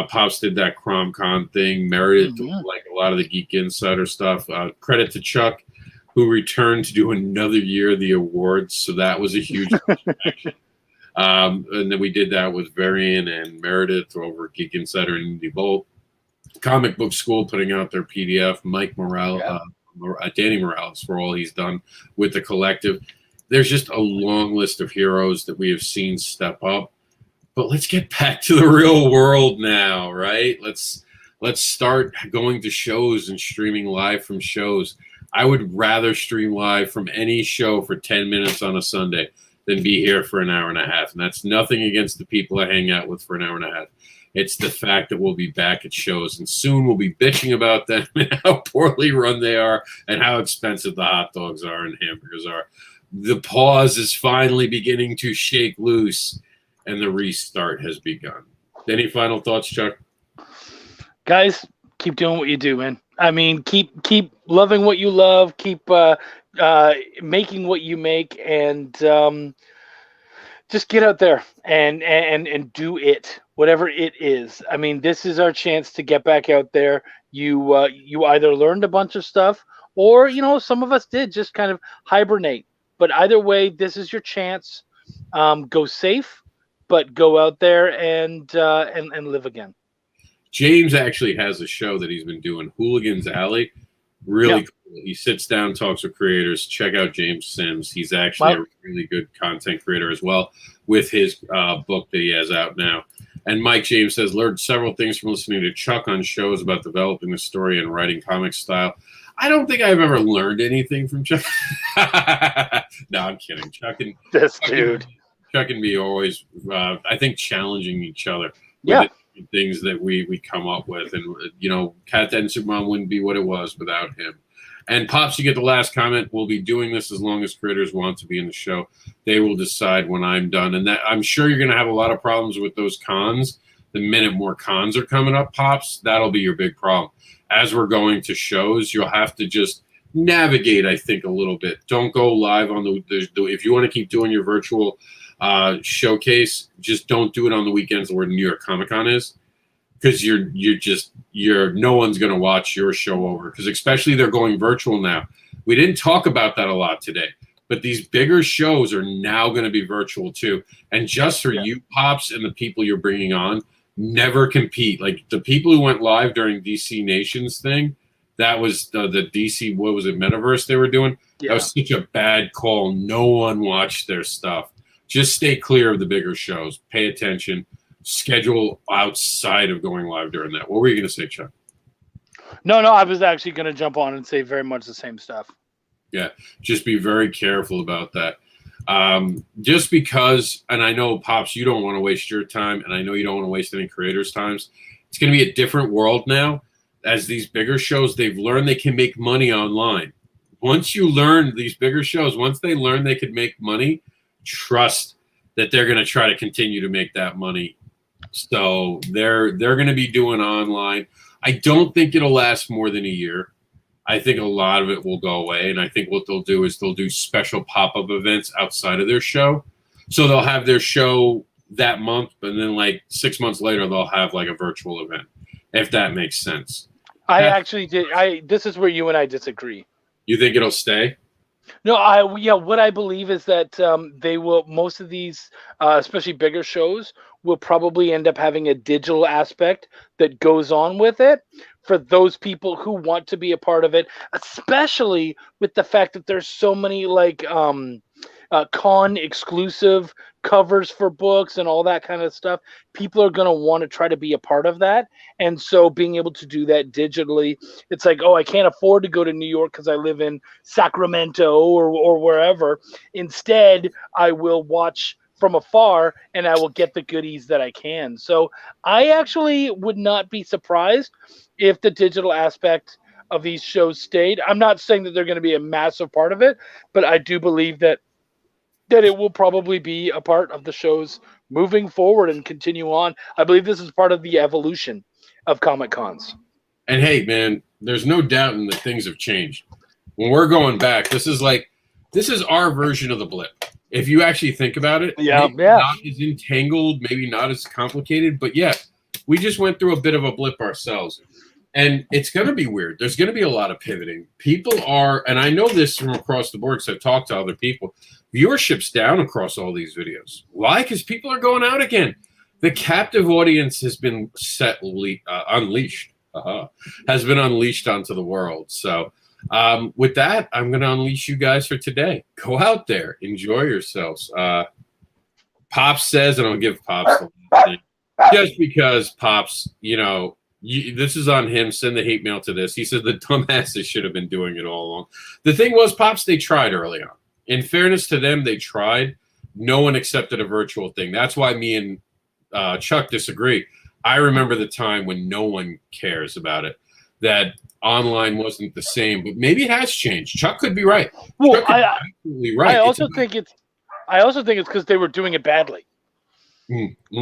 Pops did that CromCon thing, merited like a lot of the Geek Insider stuff. Credit to Chuck, who returned to do another year of the awards. So that was a huge action. And then we did that with Varian and Meredith over Geek Insider and Indie Volt. Comic Book School putting out their PDF. Mike Morales, Danny Morales, for all he's done with the collective. There's just a long list of heroes that we have seen step up. But let's get back to the real world now, right? Let's start going to shows and streaming live from shows. I would rather stream live from any show for 10 minutes on a Sunday than be here for an hour and a half. And that's nothing against the people I hang out with for an hour and a half. It's the fact that we'll be back at shows, and soon we'll be bitching about them and how poorly run they are and how expensive the hot dogs are and hamburgers are. The pause is finally beginning to shake loose, and the restart has begun. Any final thoughts, Chuck? Guys, keep doing what you do, man. I mean, keep loving what you love, keep making what you make, and just get out there and do it, whatever it is. I mean, this is our chance to get back out there. You either learned a bunch of stuff, or some of us did just kind of hibernate. But either way, this is your chance. Go safe, but go out there and live again. James actually has a show that he's been doing, Hooligans Alley. Really cool. He sits down, talks with creators. Check out James Sims. He's actually a really good content creator as well, with his book that he has out now. And Mike James says, learned several things from listening to Chuck on shows about developing the story and writing comic style. I don't think I've ever learned anything from Chuck. No, I'm kidding. Chuck and me always, I think, challenging each other with the things that we come up with. And, Cat Dad and Supermom wouldn't be what it was without him. And Pops, you get the last comment. We'll be doing this as long as creators want to be in the show. They will decide when I'm done. And that I'm sure you're going to have a lot of problems with those cons. The minute more cons are coming up, Pops, that'll be your big problem. As we're going to shows, you'll have to just navigate, I think, a little bit. Don't go live on the if you want to keep doing your virtual showcase, just don't do it on the weekends where New York Comic Con is. Because no one's going to watch your show over, because especially they're going virtual now. We didn't talk about that a lot today, but these bigger shows are now going to be virtual too. And just for you, Pops, and the people you're bringing on, never compete. Like the people who went live during DC Nations thing, that was the DC, what was it, Metaverse they were doing? Yeah. That was such a bad call. No one watched their stuff. Just stay clear of the bigger shows. Pay attention. Schedule outside of going live during that. What were you going to say, Chuck? No, I was actually going to jump on and say very much the same stuff. Yeah, just be very careful about that. Just because, and I know, Pops, you don't want to waste your time, and I know you don't want to waste any creators' times. It's going to be a different world now. As these bigger shows, they've learned they can make money online. Once you learn these bigger shows, once they learn they could make money, trust that they're going to try to continue to make that money. So they're going to be doing online. I don't think it'll last more than a year. I think a lot of it will go away. And I think what they'll do is they'll do special pop-up events outside of their show. So they'll have their show that month, and then like 6 months later, they'll have like a virtual event, if that makes sense. This is where you and I disagree. You think it'll stay? No, what I believe is that they will, most of these, especially bigger shows, will probably end up having a digital aspect that goes on with it for those people who want to be a part of it, especially with the fact that there's so many con exclusive covers for books and all that kind of stuff. People are going to want to try to be a part of that. And so being able to do that digitally, it's like, oh, I can't afford to go to New York because I live in Sacramento or wherever. Instead, I will watch from afar and I will get the goodies that I can. So I actually would not be surprised if the digital aspect of these shows stayed. I'm not saying that they're going to be a massive part of it, but I do believe that it will probably be a part of the shows moving forward and continue on. I believe this is part of the evolution of Comic Cons. And hey, man, there's no doubting that things have changed. When we're going back, this is our version of the blip. If you actually think about it, not as entangled, maybe not as complicated, but we just went through a bit of a blip ourselves. And it's going to be weird. There's going to be a lot of pivoting. People are, and I know this from across the board because I've talked to other people, viewership's down across all these videos. Why? Because people are going out again. The captive audience has been unleashed. Has been unleashed onto the world. So with that, I'm going to unleash you guys for today. Go out there. Enjoy yourselves. Pops says, and I'll give Pops the last thing, just because Pops, this is on him. Send the hate mail to this. He said the dumbasses should have been doing it all along. The thing was, Pops, they tried early on. In fairness to them, they tried. No one accepted a virtual thing. That's why me and Chuck disagree. I remember the time when no one cares about it, that online wasn't the same. But maybe it has changed. Chuck could be right. Well, absolutely right. I also think it's because they were doing it badly.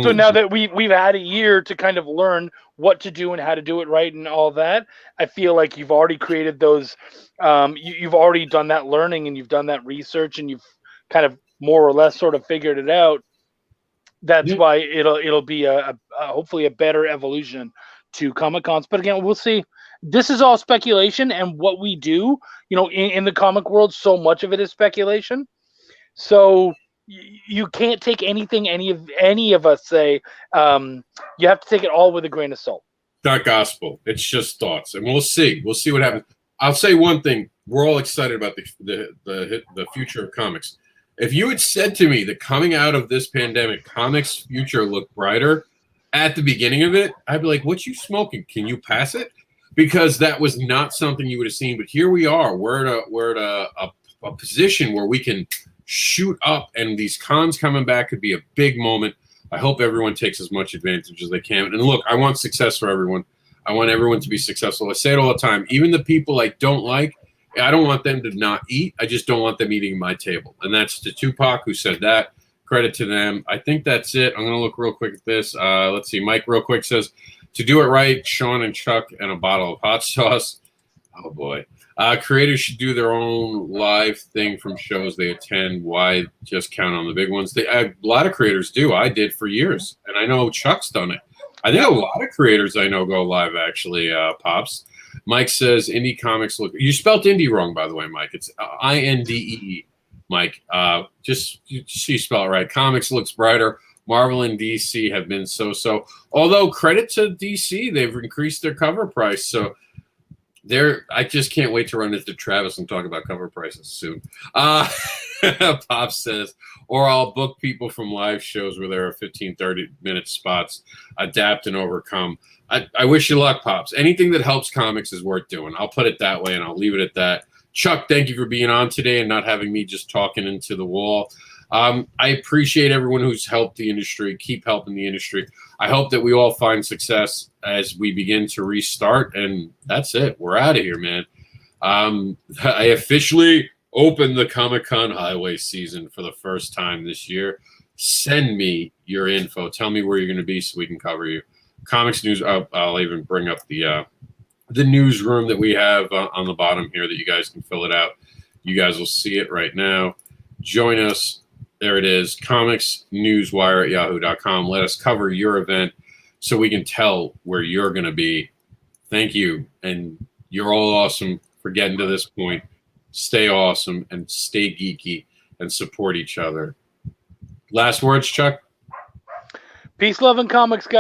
So now that we've had a year to kind of learn what to do and how to do it right and all that, I feel like you've already created those. You've already done that learning and you've done that research and you've kind of more or less sort of figured it out. That's why it'll be a hopefully a better evolution to Comic Cons. But again, we'll see. This is all speculation, and what we do, in the comic world, so much of it is speculation. So you can't take anything any of us say. You have to take it all with a grain of salt. Not gospel. It's just thoughts, and we'll see. We'll see what happens. I'll say one thing: we're all excited about the future of comics. If you had said to me that coming out of this pandemic, comics' future looked brighter at the beginning of it, I'd be like, "What you smoking? Can you pass it?" Because that was not something you would have seen. But here we are. We're at a position where we can shoot up, and these cons coming back could be a big moment. I hope everyone takes as much advantage as they can. And look, I want success for everyone. I want everyone to be successful. I say it all the time. Even the people I don't like, I don't want them to not eat. I just don't want them eating my table. And that's to Tupac, who said that. Credit to them. I think that's it. I'm going to look real quick at this. Let's see. Mike real quick says, to do it right, Sean and Chuck and a bottle of hot sauce. Oh, boy. Creators should do their own live thing from shows they attend. Why just count on the big ones? A lot of creators do. I did for years. And I know Chuck's done it. I think a lot of creators I know go live, actually, Pops. Mike says, indie comics look... You spelled indie wrong, by the way, Mike. It's INDEE, Mike. Just you spell it right. Comics looks brighter. Marvel and DC have been so-so. Although, credit to DC, they've increased their cover price. So, I just can't wait to run into Travis and talk about cover prices soon. Pop says, or I'll book people from live shows where there are 15, 30-minute spots, adapt and overcome. I wish you luck, Pops. Anything that helps comics is worth doing. I'll put it that way, and I'll leave it at that. Chuck, thank you for being on today and not having me just talking into the wall. I appreciate everyone who's helped the industry. Keep helping the industry. I hope that we all find success as we begin to restart, and that's it. We're out of here, man. I officially opened the Comic-Con highway season for the first time this year. Send me your info. Tell me where you're going to be so we can cover you. Comics news. I'll even bring up the newsroom that we have on the bottom here that you guys can fill it out. You guys will see it right now. Join us. There it is. Comics Newswire at yahoo.com. Let us cover your event so we can tell where you're going to be. Thank you. And you're all awesome for getting to this point. Stay awesome and stay geeky and support each other. Last words, Chuck? Peace, love, and comics, guys.